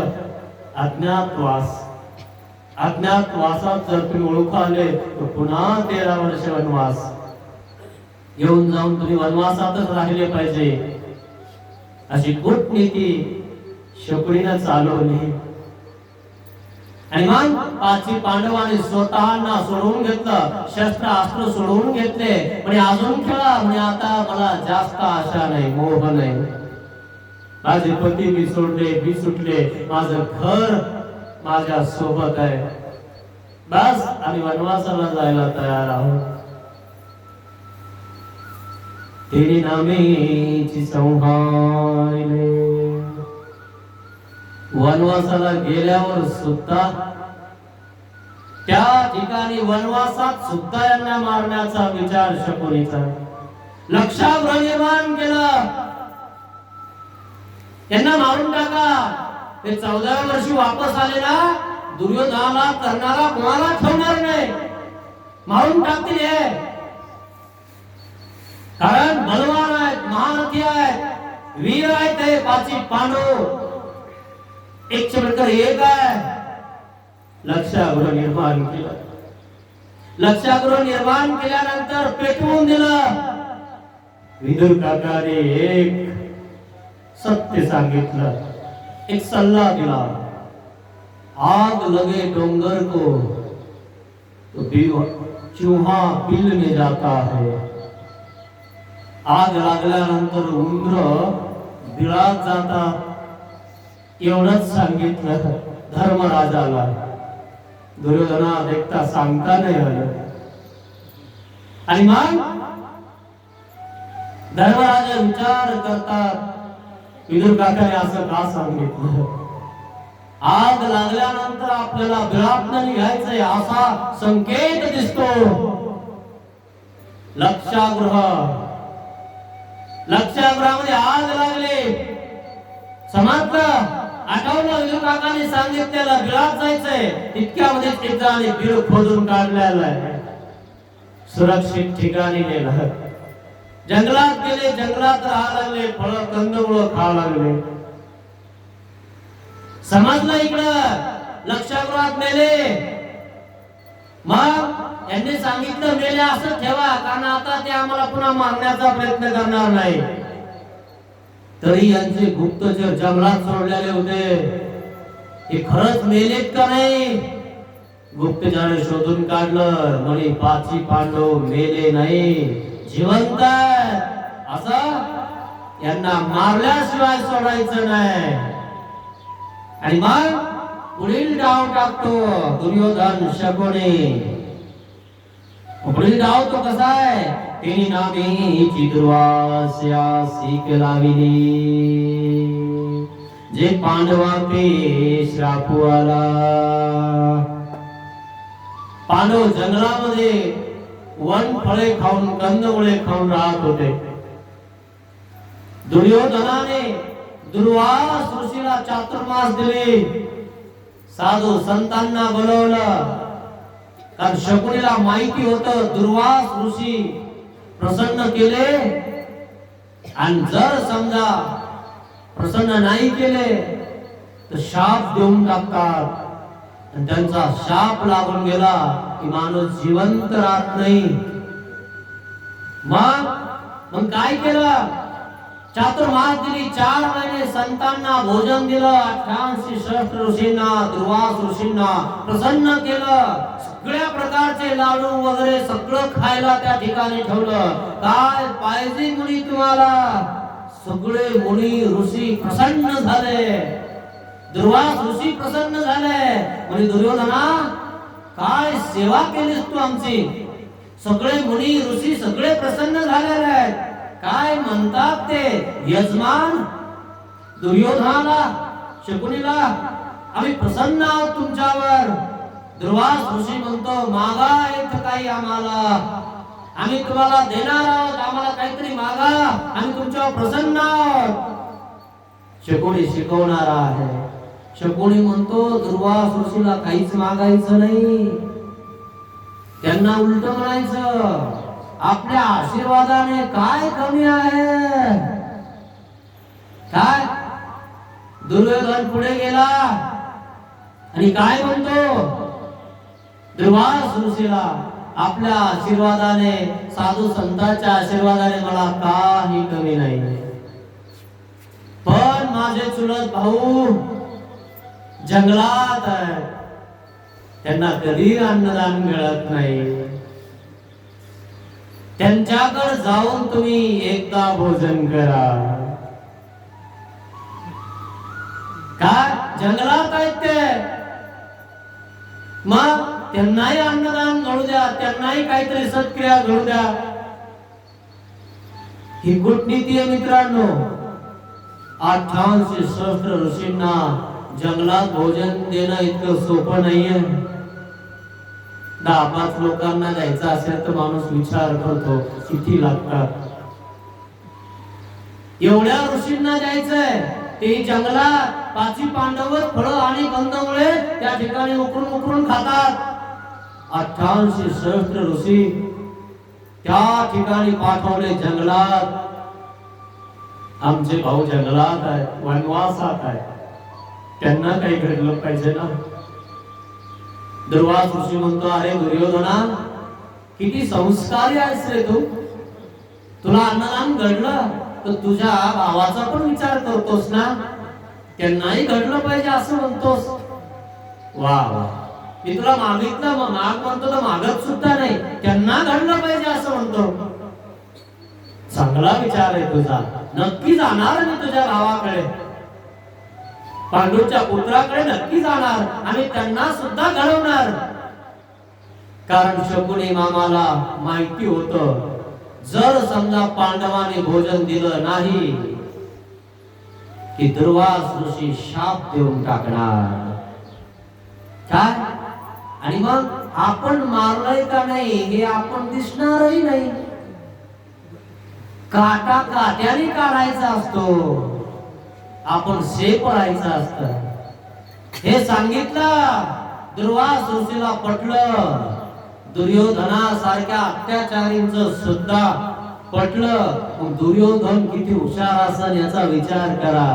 अज्ञातवास. अज्ञातवासात जर तुम्ही ओळखू आले तर पुन्हा 13 वर्ष वनवास. येऊन जाऊन तुम्ही वनवासातच राहिले पाहिजे अशी कूटनीती शकुनीनं चालवली. आणि मग पाची पांडवांनी स्वतःना सोडवून घेतलं, शस्त्र अस्त्र सोडवून घेतले. म्हणजे अजून खेळा, म्हणजे आता मला जास्त आशा नाही, मोह नाही. माझे पती मी सोडले, मी सुटले, माझं घर माझ्या सोबत आहे, बस आम्ही वनवासाला जायला तयार आहोत. तेरी नामेची संहारिले. वनवासाला गेल्यावर सुद्धा त्या ठिकाणी वनवासात सुद्धा यांना मारण्याचा विचार शकुनीचा. लक्षागृह निर्माण केलं, त्यांना मारून टाका. ते 14व्या वर्षी वापस आले ना, दुर्योधनाला करणारा कोणाला ठेवणार नाही, मारून टाकतील. हे कारण बलवान आहेत, महारथी आहेत, वीर आहेत. ते पाची पांडव एक प्रकार एक आहे. लक्षागृह निर्माण केलं. लक्षागृह निर्माण केल्यानंतर पेटवून दिलं. विदुर काकाने एक सत्य सांगितलं, एक सल्ला दिला. आग लगे डोंगर को तो चूहा बिल में जाता है. आग लागल्यानंतर उंदर बिळात जातात, एवढंच सांगितलं धर्मराजाला. दुर्योधना देखता सांगता नाही आलं. आणि मग धर्मराजा विचार करतात, विदुर काकाने असं का सांगितलं. आग लागल्यानंतर आपल्याला बिळात निघायचंय असा संकेत दिसतो. लक्षागृहामध्ये आग लागले, समजलं, आठवलं. विदुर काकाने सांगितलेलं बिळात जायचंय, इतक्यामध्ये एक जणाने बिळ खोदून काढलेलं आहे, सुरक्षित ठिकाणी नेलं. जंगलात गेले, जंगलात राहा लागले, फळ कंदमुळं खा लागले. समजलं इकडं लक्षागृहात मेले. मग यांनी सांगितलं मेले असं ठेवा, कारण आता ते आम्हाला पुन्हा मारण्याचा प्रयत्न करणार नाही. तरी यांचे गुप्तचर जंगलात सोडलेले होते, हे खरंच मेलेत का नाही. गुप्तचराने शोधून काढलं, म्हणे पाची पांडव मेले नाही, जिवंत आहे. असं यांना मारल्याशिवाय सोडायचं नाही. आणि मग पुढील डाव टाकतो दुर्योधन शकुनी. पुढील डाव तो कसा आहे, तिनी नामेची दुर्वास्या सीक लाविली, जे पांडवा पे श्रापू आला. पांडव जंगलामध्ये वन फळे खाऊन, कंदमुळे खाऊन राहत होते. दुर्योधनाने दुर्वास ऋषीला चातुर्मास दिले, साधू संतांना बोलवलं. कारण शकुनीला माहिती होतं दुर्वास ऋषी प्रसन्न केले, आणि जर समजा प्रसन्न नाही केले तर शाप देऊन टाकतात. आणि त्यांचा शाप लागून गेला की माणूस जिवंत राहत नाही. मग काय केलं, चातुर्मास दिली. 4 महिने संतांना भोजन दिलं. 88 सहस्त्र ऋषींना, दुर्वास ऋषींना प्रसन्न केलं. सगळ्या प्रकारचे लाडू वगैरे सगळं खायला त्या ठिकाणी ठेवलं. काय पाहिजे मुनी तुम्हाला. सगळे मुनी ऋषी प्रसन्न झाले. दुर्वास ऋषी प्रसन्न झाले. म्हणजे दुर्योधना काय सेवा केलीस तू आमची. सगळे मुनी ऋषी सगळे प्रसन्न झालेले आहेत. काय म्हणतात ते यजमान दुर्योधनाला, शकुनीला, आम्ही प्रसन्न आहोत तुमच्यावर. दुर्वास ऋषी म्हणतो मागा येत काही आम्हाला, आम्ही तुम्हाला देणार आहोत, आम्हाला काहीतरी मागा, आम्ही तुमच्यावर प्रसन्न आहोत. शकुनी शिकवणारा आहे. शकुनी म्हणतो दुर्वास ऋषीला काहीच मागायचं नाही, त्यांना उलट म्हणायचं आपल्या आशीर्वादाने काय कमी आहे. काय दुर्योधन पुढे गेला आणि काय म्हणतो दुर्वास ऋषीला आपल्या आशीर्वादाने, साधू संतांच्या आशीर्वादाने मला काही कमी नाही, पण माझे चुलत भाऊ जंगलात आहेत, त्यांना कधी अन्नदान मिळत नाही, त्यांच्याकडे जाऊन तुम्ही एकदा भोजन करा. काय जंगलात आहेत ते, मग त्यांनाही अन्नदान घडू द्या, त्यांनाही काहीतरी सत्क्रिया घडू द्या. ही कूटनीती आहे मित्रांनो. 88 सहस्त्र ऋषींना जंगलात भोजन देणं इतकं सोपं नाहीये. 10-5 लोकांना द्यायचं असेल तर माणूस विचार करतो किती लागतात. एवढ्या ऋषींना द्यायचंय, ते जंगलात 5 पांडव फळं आणि कंदमुळे त्या ठिकाणी उकरून उकरून खातात. 88 सहस्त्र ऋषी त्या ठिकाणी पाठवले जंगलात. आमचे भाऊ जंगलात आहेत, वनवासात आहेत, त्यांना काही घडलं पाहिजे ना. दुर्वास ऋषी म्हणतो अरे दुर्योधना, किती संस्कारी आहेस रे तू, तुला अन्नदान घडलं तर तुझ्या भावाचा पण विचार करतोस ना, त्यांनाही घडलं पाहिजे असं म्हणतोस. वा वा, मी तुला मागितलं मग माग म्हणतो तर मागत सुद्धा नाही, त्यांना घडलं पाहिजे असं म्हणतो. चांगला विचार आहे तुझा, नक्की जाणार मी तुझ्या भावाकडे, पांडूच्या पुत्राकडे नक्की जाणार आणि त्यांना सुद्धा घडवणार. कारण शकुनी मामाला माहिती होतं जर समजा पांडवांनी भोजन दिलं नाही की दुर्वास ऋषी शाप देऊन टाकणार. काय आणि मग आपण मारलंय का नाही हे आपण दिसणारही नाही. काटा काट्याने काढायचा असतो, आपण शेप राहायचं असतं. हे सांगितलं दुर्वास ऋषीला पटलं, दुर्योधनासारख्या अत्याचारींचं सुद्धा पटलं. मग दुर्योधन किती हुशार असेल याचा विचार करा.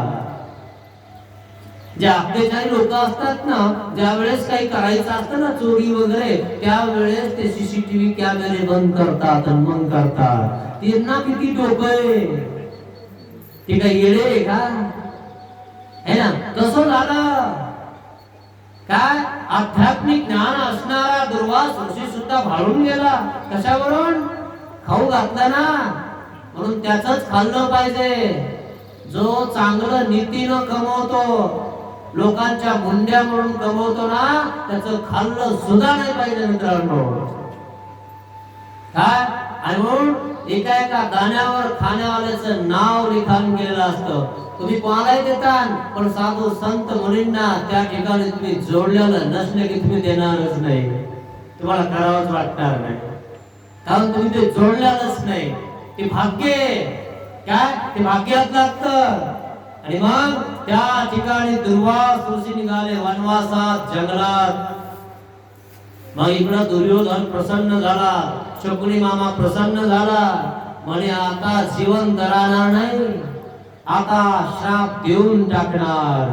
जे अत्याचारी लोक असतात ना, ज्या वेळेस काही करायचं असतं ना चोरी वगैरे, त्यावेळेस ते सीसीटीव्ही कॅमेरे बंद करतात आणि मग करतात. त्यांना किती डोकं आहे, ते काही येडे आहे का? है ना, कसं झालं काय आध्यात्मिक ज्ञान असणारा दुर्वास ऋषी सुद्धा भाळून गेला. कशावरून? खाऊ घातला ना, म्हणून त्याच खाल्लं पाहिजे. जो चांगलं नीतीनं कमवतो, लोकांच्या मुंड्या म्हणून कमवतो ना, त्याचं खाल्लं सुद्धा नाही पाहिजे मित्रांनो. काय आणि म्हणून एका एका दाण्यावर खाण्यावाल्याचं नाव लिखाण केलेलं असतं. तुम्ही कोणालाही देतान, पण साधू संत मुनींना त्या ठिकाणी तुम्ही जोडलेलं नसले की तुम्ही देणारच नाही, तुम्हाला करावंच वाटणार नाही, कारण तुम्ही ते जोडलेलंच नाही. ते भाग्य काय, ते भाग्यात लागतं. आणि मग त्या ठिकाणी दुर्वास ऋषी निघाले वनवासात, जंगलात. मग इकडं दुर्योधन प्रसन्न झाला, शकुनी मामा प्रसन्न झाला. म्हणे आता जीवन धरणार नाही, आता शाप देऊन टाकणार.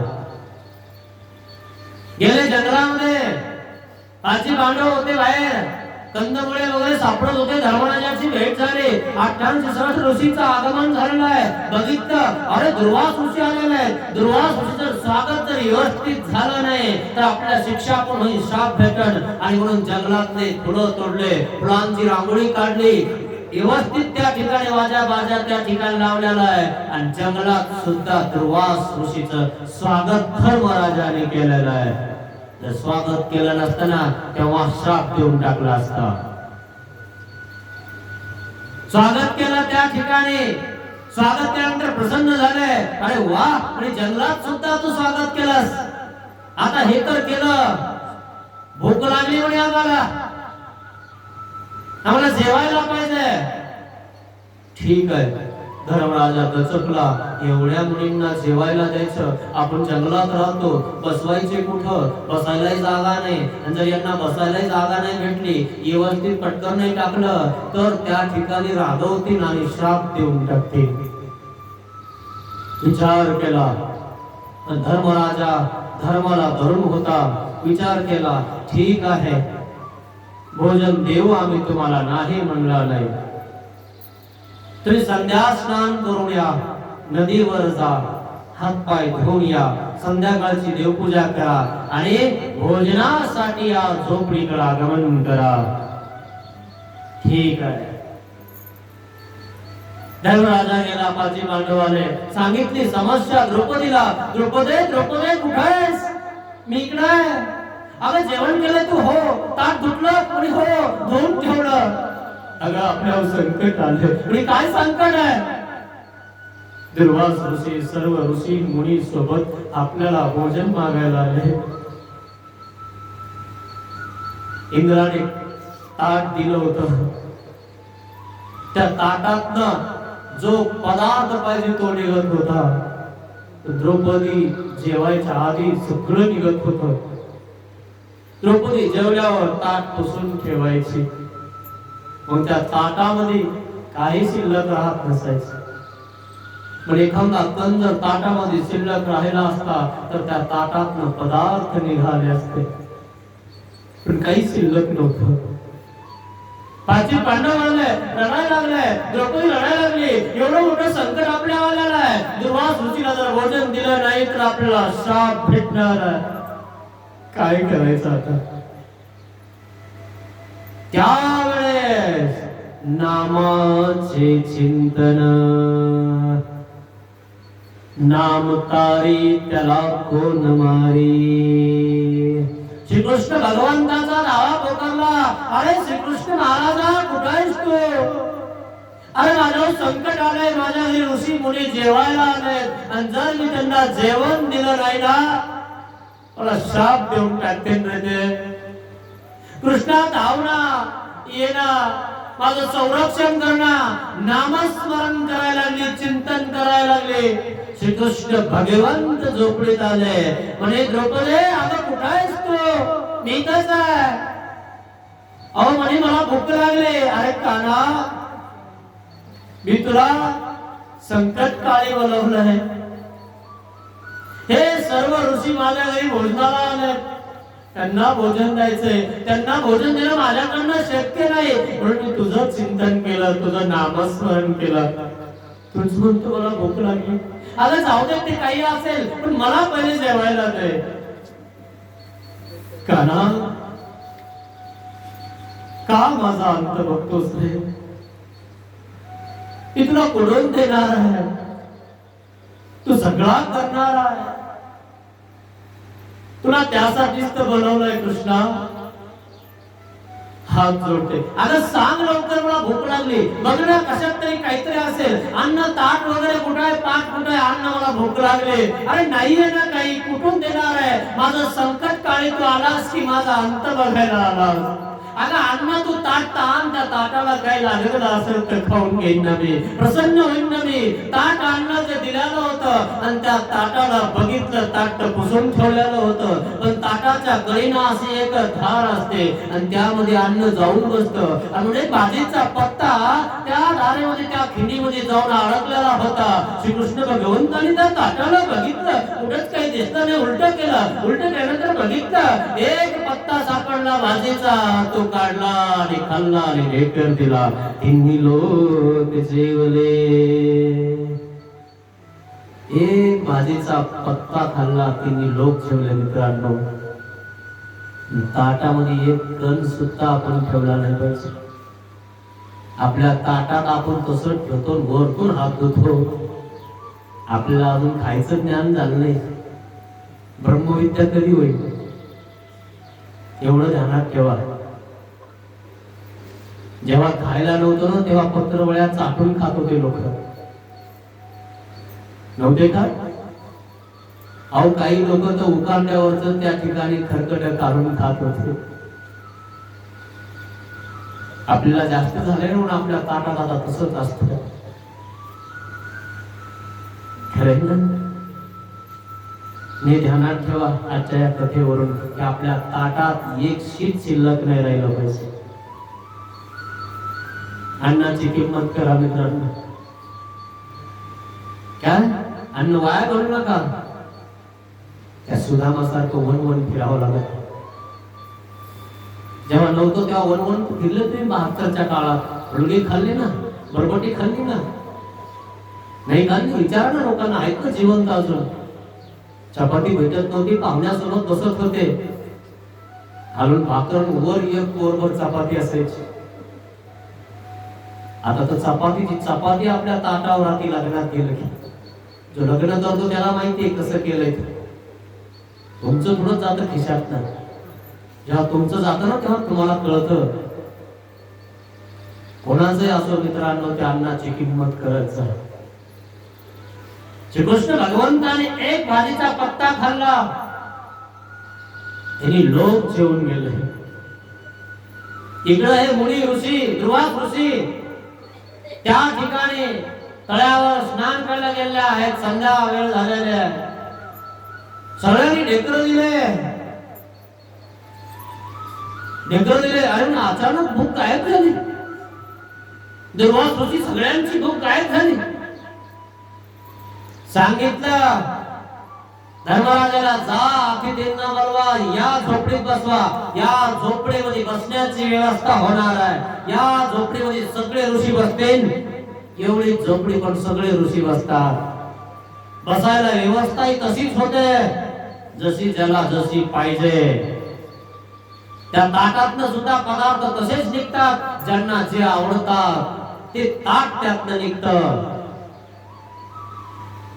गेले जंगलामध्ये, 5 पांडव होते बाहेर, कंदमुळे वगैरे सापडत होते. धर्मराजाची भेट झाली, 88 सहस्त्र ऋषींचं आगमन झालेलं आहे. बघितलं अरे दुर्वास ऋषी आलेले आहेत. दुर्वास ऋषीचं स्वागत जर व्यवस्थित झालं नाही तर आपल्या शिक्षा पण होईल, शाप भेटन. आणि म्हणून जंगलातले फुलं तोडले, फुलांची रांगोळी काढली, व्यवस्थित त्या ठिकाणी वाजा बाजा त्या ठिकाणी लावलेला आहे. आणि जंगलात सुद्धा दुर्वास ऋषीचं स्वागत धर्मराजाने केलेलं आहे. जर स्वागत केलं नसताना तेव्हा श्राप देऊन टाकला असता. स्वागत केलं त्या ठिकाणी, स्वागत केल्यानंतर प्रसन्न झाले. अरे वा, आणि जंगलात सुद्धा तू स्वागत केलंस, आता हे तर केलं, भूक लागली म्हणे आम्हाला जेवायला पाहिजे. ठीक आहे, धर्मराजा दचकला, एवढ्या मुलींना जेवायला द्यायचं, आपण जंगलात राहतो, बसवायचे कुठं, बसायलाही जागा नाही, आणि जर यांना बसायलाही जागा नाही भेटली, व्यवस्थित पटकन नाही टाकलं तर त्या ठिकाणी रागवतील आणि श्राप देऊन टाकतील. विचार केला, धर्मराजा धर्माला धरून होता, विचार केला, ठीक आहे, भोजन देऊ आम्ही तुम्हाला, नाही म्हणला नाही, तरी संध्या स्नान करून या, नदीवर जा, हातपाय धुवून या, संध्याकाळची देवपूजा करा आणि भोजनासाठी या झोपडीकडे आगमन करा. ठीक आहे. धर्मराजा गेला, पाची पांडवाने सांगितली समस्या द्रौपदीला. द्रौपदे द्रौपदे कुठे आहेस? मी इकडे आहे. अगं जेवण केलं तू? हो. ताट धुतलं? आणि हो धुवून ठेवलं. अगं आपल्यावर संकट आले. आणि काय संकट आहे? दुर्वास ऋषी सर्व ऋषी मुनी सोबत आपल्याला भोजन मागायला आले. इंद्राने ताट दिलं होतं, त्या ताटातनं जो पदार्थ पाहिजे तो निघत होता. द्रौपदी जेवायच्या आधी सगळं निघत होतं. द्रौपदी जेवल्यावर ताट पुसून ठेवायची, मग त्या ताटामध्ये काही शिल्लक राहत नसायचं. पण एखादा कण जर ताटामध्ये शिल्लक राहिला असता तर त्या ताटातनं पदार्थ निघाले असते, पण काही शिल्लक नव्हतं. पाची पांडव रडायला लागले, द्रौपदी रडायला लागली. एवढं मोठं संकट आपल्या आलेलं आहे, दुर्वास ऋषीला जर भोजन दिलं नाही तर आपल्याला शाप भेटणार आहे. काय करायचं आता? त्यावेळेस नामाचे चिंतन, नाम तारी त्याला कोण मारी. श्रीकृष्ण भगवंताचा नावा पोकारला. अरे श्रीकृष्ण महाराजा कुठे आहेस तू? अरे माझ्यावर संकट आलंय, माझ्या घरी ऋषी मुनी जेवायला आले, आणि जर मी त्यांना जेवण दिलं नाही ना मला शाप देऊन टाकतील रे ते. कृष्णा धावना येना, माझं संरक्षण करणार, नामस्मरण करायला लागले, चिंतन करायला लागले. श्रीकृष्ण भगवंत झोपडीत आले. म्हणे द्रौपदी अगं कुठं आहेस तू? मी इथंच आहे. अहो म्हणे मला भूक लागली. अरे काना, मी तुला संकट काळी बोलवलंय. हे सर्व ऋषी माझ्या घरी भोजनाला आले, त्यांना भोजन द्यायचंय, त्यांना भोजन देणं माझ्याकडनं शक्य नाही, म्हणून मी तुझं चिंतन केलं, तुझं नामस्मरण केलं. तुझ म्हणतो मला भूक लागली. अगं जाऊ दे, ते काही असेल, पण मला पहिले जेवायला दे. काना, का माझा अंत बघतोस रे? मी तुला कुठून देणार आहे? तू सगळा करणार आहे, तुला त्यासाठीच तर बनवलंय कृष्णा. हात जोडते. अगं सांग लवकर, मला भूक लागली. बघ ना कशात तरी काहीतरी असेल, अन्न ताट वगैरे कुठं आहे, पाठ कुठं आहे, अन्न मला भूक लागले. अरे नाहीये ना काही, कुठून देणार आहे? माझं संकट काळी तू आलास की माझा अंत बघायला आलास? अगं अन्न तू ताट ताण, त्या ताटाला काय लागलं असेल तर खाऊन घेईन ना मी, प्रसन्न होईन ना मी. ताट अन्न जे दिलेलं होतं आणि त्या ताटाला बघितलं, ताट पुसून ठेवलेलं होतं, पण ताटाच्या गळीनं अशी एक धार असते आणि त्यामध्ये अन्न जाऊन बसतं. आणि म्हणजे भाजीचा पत्ता त्या धारेमध्ये, त्या खिंडीमध्ये जाऊन अडकलेला होता. श्रीकृष्ण भगवंतांनी त्या ताटाला बघितलं, कुठेच काही दिसलं नाही. उलट केलं, उलट केल्यानंतर बघितलं एक पत्ता सापडला भाजीचा. तो काढला आणि खाल्ला आणि ढेकर दिला. तिन्ही लोक जेवले. एक भाजीचा पत्ता खाल्ला, तिन्ही लोक जेवले. मित्रांनो, ताटामध्ये एक कण सुद्धा आपण ठेवला नाही पाहिजे. आपल्या ताटात आपण तसं ठेवतो, वरतून हात धुतो. आपल्याला अजून खायचं ज्ञान झालं नाही. ब्रह्मविद्या कधी होईल एवढं ध्यानात ठेवा. जेव्हा खायला नव्हतं ना तेव्हा पत्रवळ्या चाटून खात होते लोक, नव्हते का? अहो काही लोक तर उकांड्यावरच त्या ठिकाणी खरकट काढून खात होते. आपल्याला जास्त झाले म्हणून आपल्या ताटात आता तसंच असतं. खरे ना? मी ध्यानात ठेवा आजच्या या कथेवरून की आपल्या ताटात एक शीत शिल्लक नाही राहिलं पाहिजे. अन्नाची किंमत करा मित्रांनो. काय अन्न वाया घालू नका. त्या सुदामासारखं वन फिरावं लागत. जेव्हा नव्हतं तेव्हा वन फिरलं तुम्ही 72च्या काळात. रुगी खाल्ली ना, बरबटी खाल्ली ना, नाही खाल्ली? विचारा ना लोकांना, आहेत ना जिवंत अजून. चपाती भेटत नव्हती, पाहुण्यासोबत बसत होते, खालून भाकर वर एक कोरभर चपाती असायची. आता तर चपातीची चपाती आपल्या ताटावर राहती लग्नात गेलं की. जो लग्न करतो त्याला माहितीये कसं केलंय. तुमचं थोडं जातं खिशात ना. जेव्हा तुमचं जातं ना तेव्हा तुम्हाला कळतं. कोणाचंही असो मित्रांनो, त्या अन्नाची किंमत करत जा. श्रीकृष्ण भगवंताने एक भाजीचा पत्ता खाल्ला, त्यांनी लोक जेवून गेले. इकडे हे मुनी ऋषी, दुर्वास ऋषी त्या ठिकाणी तळ्यावर स्नान करायला गेले आहेत. संध्या वेळ झालेली आहे. सगळ्यांनी ढेकर दिले. अरे ना, अचानक भूक गायब झाली. दुर्वास ऋषी सगळ्यांची भूक गायब झाली. सांगितलं धर्मराजाला, जा अतिथींना बोलवा, या झोपडीत बसवा. या झोपडीमध्ये बसण्याची व्यवस्था होणार आहे. या झोपडीमध्ये सगळे ऋषी बसतील. एवढी झोपडी पण सगळे ऋषी बसतात. बसायला व्यवस्था ही तशीच होते जशी ज्याला जशी पाहिजे. त्या ताटातनं सुद्धा पदार्थ तसेच निघतात. ज्यांना जे आवडतात ते ताट त्यातनं निघतं.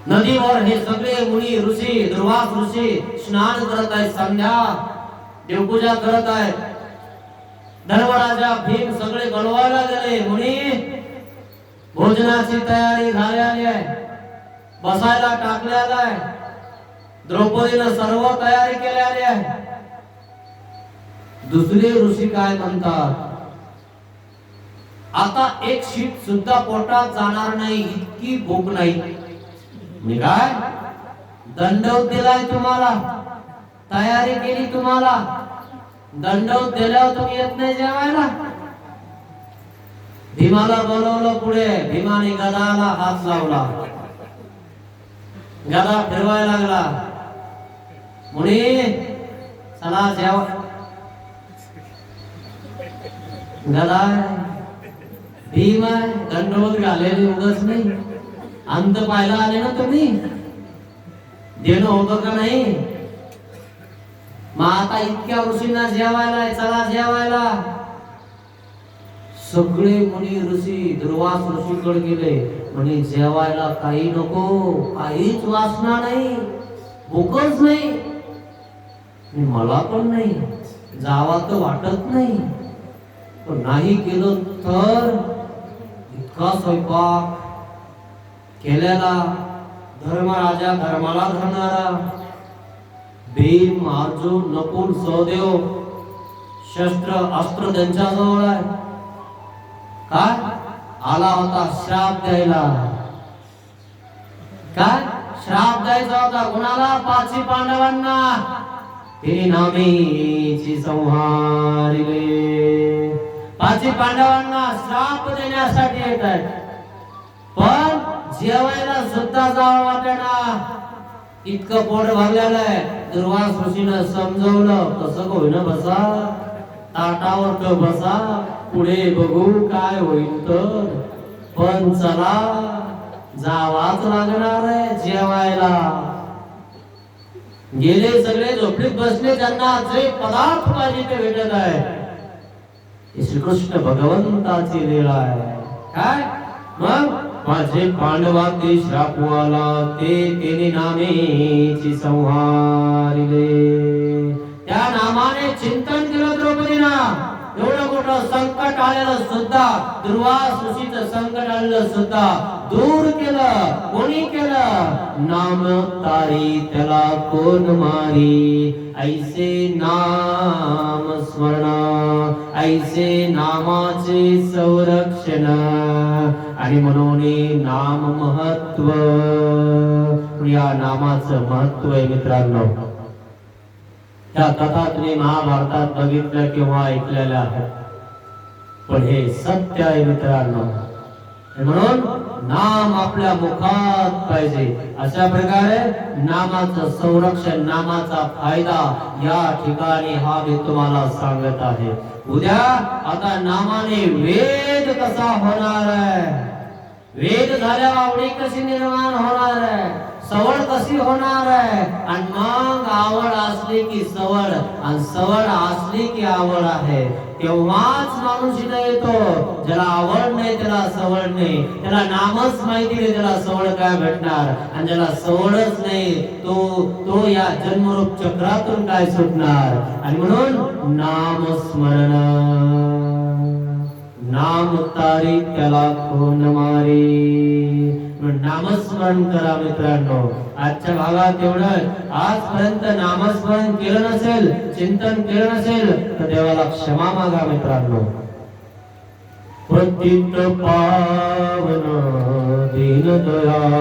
नदीवर हे सगळे मुनी ऋषी, दुर्वास ऋषी स्नान करत आहेत. संध्या देवपूजा करत आहेत. धर्मराजा भीम सगळे गळवायला गेले. मुनी, भोजनाची तयारी झालेली आहे, बसायला टाकलेला आहे. द्रौपदीनं सर्व तयारी केलेली आहे. दुसरे ऋषी काय म्हणतात, आता एक शीट सुद्धा पोटात जाणार नाही, इतकी भूक नाही. मी काय दंडवत दिलाय तुम्हाला, तयारी केली तुम्हाला, दंडवत दिल्यावर तुम्ही येत नाही जेवायला. भीमाला बोलवलं पुढे. भीमाने गदाला हात लावला, गदा फिरवायला लागला. मुनी, चला जेवा. गदा भीम आहे, दंडवत घालेली उगाच नाही. अंत पाहायला आले ना तुम्ही, देणं होतं का नाही? मग आता इतक्या ऋषींना जेवायला, चला जेवायला. सगळे मुनी ऋषी दुर्वास ऋषीकडे गेले. म्हणे जेवायला काही नको, काहीच वासना नाही, भूकच नाही. मला पण नाही, जावा तर वाटत नाही. पण नाही केलं तर इतका स्वयंपाक केलेला, धर्मराजा धर्माला धरणारा, भीम, अर्जुन, नकुल, सहदेव, शस्त्र अस्त्र त्यांच्या जवळ आहे. काय आला होता श्राप द्यायला. काय श्राप द्यायचा होता कोणाला? 5 पांडवांना. तिने नामेची संहारिले. 5 पांडवांना श्राप देण्यासाठी येत आहेत. पण जेवायला सुद्धा जावं वाटेना, इतकं पोट भरलेलं आहे. दुर्वास ऋषीनं समजवलं, कसं होईना, बसा ताटावर तर बसा, पुढे बघू काय होईल तर. पण चला, जावाच लागणार आहे जेवायला. गेले सगळे झोपडीत बसले. ज्यांना जे पदार्थ पाहिजे ते भेटत आहे. श्रीकृष्ण भगवंताची लीला आहे. काय मग माझे पांडवांचे श्रापवाला, ते तेने नामेची संहारिले. त्या नामाने चिंतन केलं द्रौपदीना. एवढं मोठं संकट आलेलं सुद्धा, दुर्वासुशीचं संकट आलेलं सुद्धा दूर केलं. कोणी केलं? नाम तारी त्याला कोण मारी. ऐसे नाम स्मरण, ऐसे नामाचे संरक्षण. आणि म्हणून नाम महत्व, या नामाचं महत्व आहे मित्रांनो. त्या कथा तुम्ही महाभारतात बघितल्या किंवा ऐकलेल्या आहेत, पण हे सत्य आहे मित्रांनो. म्हणून नाम आपल्या मुखात पाहिजे. अशा प्रकारे नामाचं संरक्षण, नामाचा फायदा या ठिकाणी हा मी तुम्हाला सांगत आहे. उद्या आता नामाने वेद कसा होणार आहे, वेद झाल्यावर आवडी कशी निर्माण होणार आहे, सवड कशी होणार आहे. आणि मग आवड असली की सवड, आणि सवड असली की आवड आहे. तेव्हाच माणूस इथे येतो. ज्याला आवड नाही त्याला सवड नाही, त्याला नामच माहिती नाही त्याला सवड काय भेटणार. आणि ज्याला सवडच नाही तो या जन्मरूप चक्रातून काय सुटणार. आणि म्हणून नाम स्मरण, नाम तारी त्याला कोण मारी. नामस्मरण करा मित्रांनो. आजच्या भागात एवढं, आजपर्यंत नामस्मरण केलं नसेल, चिंतन केलं नसेल तर देवाला क्षमा मागा मित्रांनो. पतित पावन दीनदयाळ,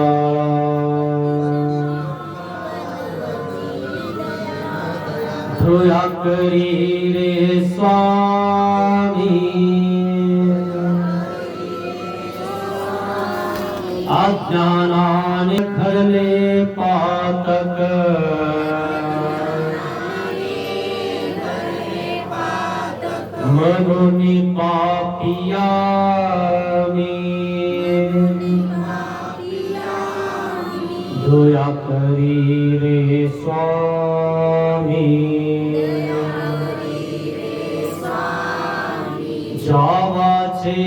दया करी रे स्वामी. अज्ञानाने घडले पातक, म्हणून पापिया मी. दया करी रे स्वामी. जावाचे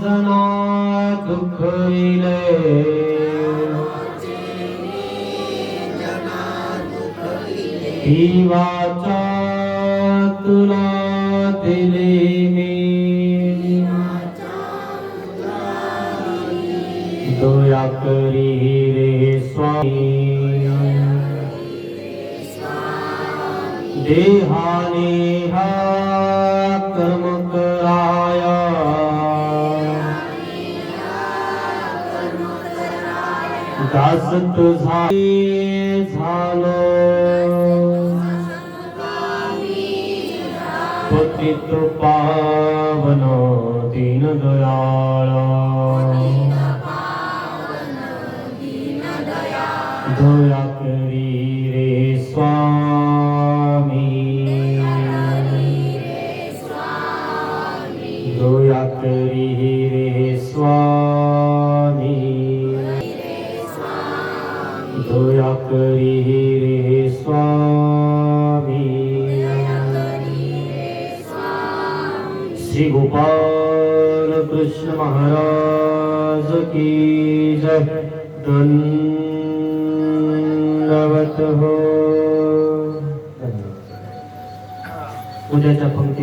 जना दुखविले, जीवाचा तुला दिले मी. दया करी रे स्वामी. देहाने हा कर्म कराया, दास तुझा झालो. पतित पावन दीनदयाळ, दया करी रे स्वामी. दया करी रे स्वामी. दया करी रे स्वामी. श्री गोपाल कृष्ण महाराज की जय. दंडवत हो. उद्याच्या पंक्ती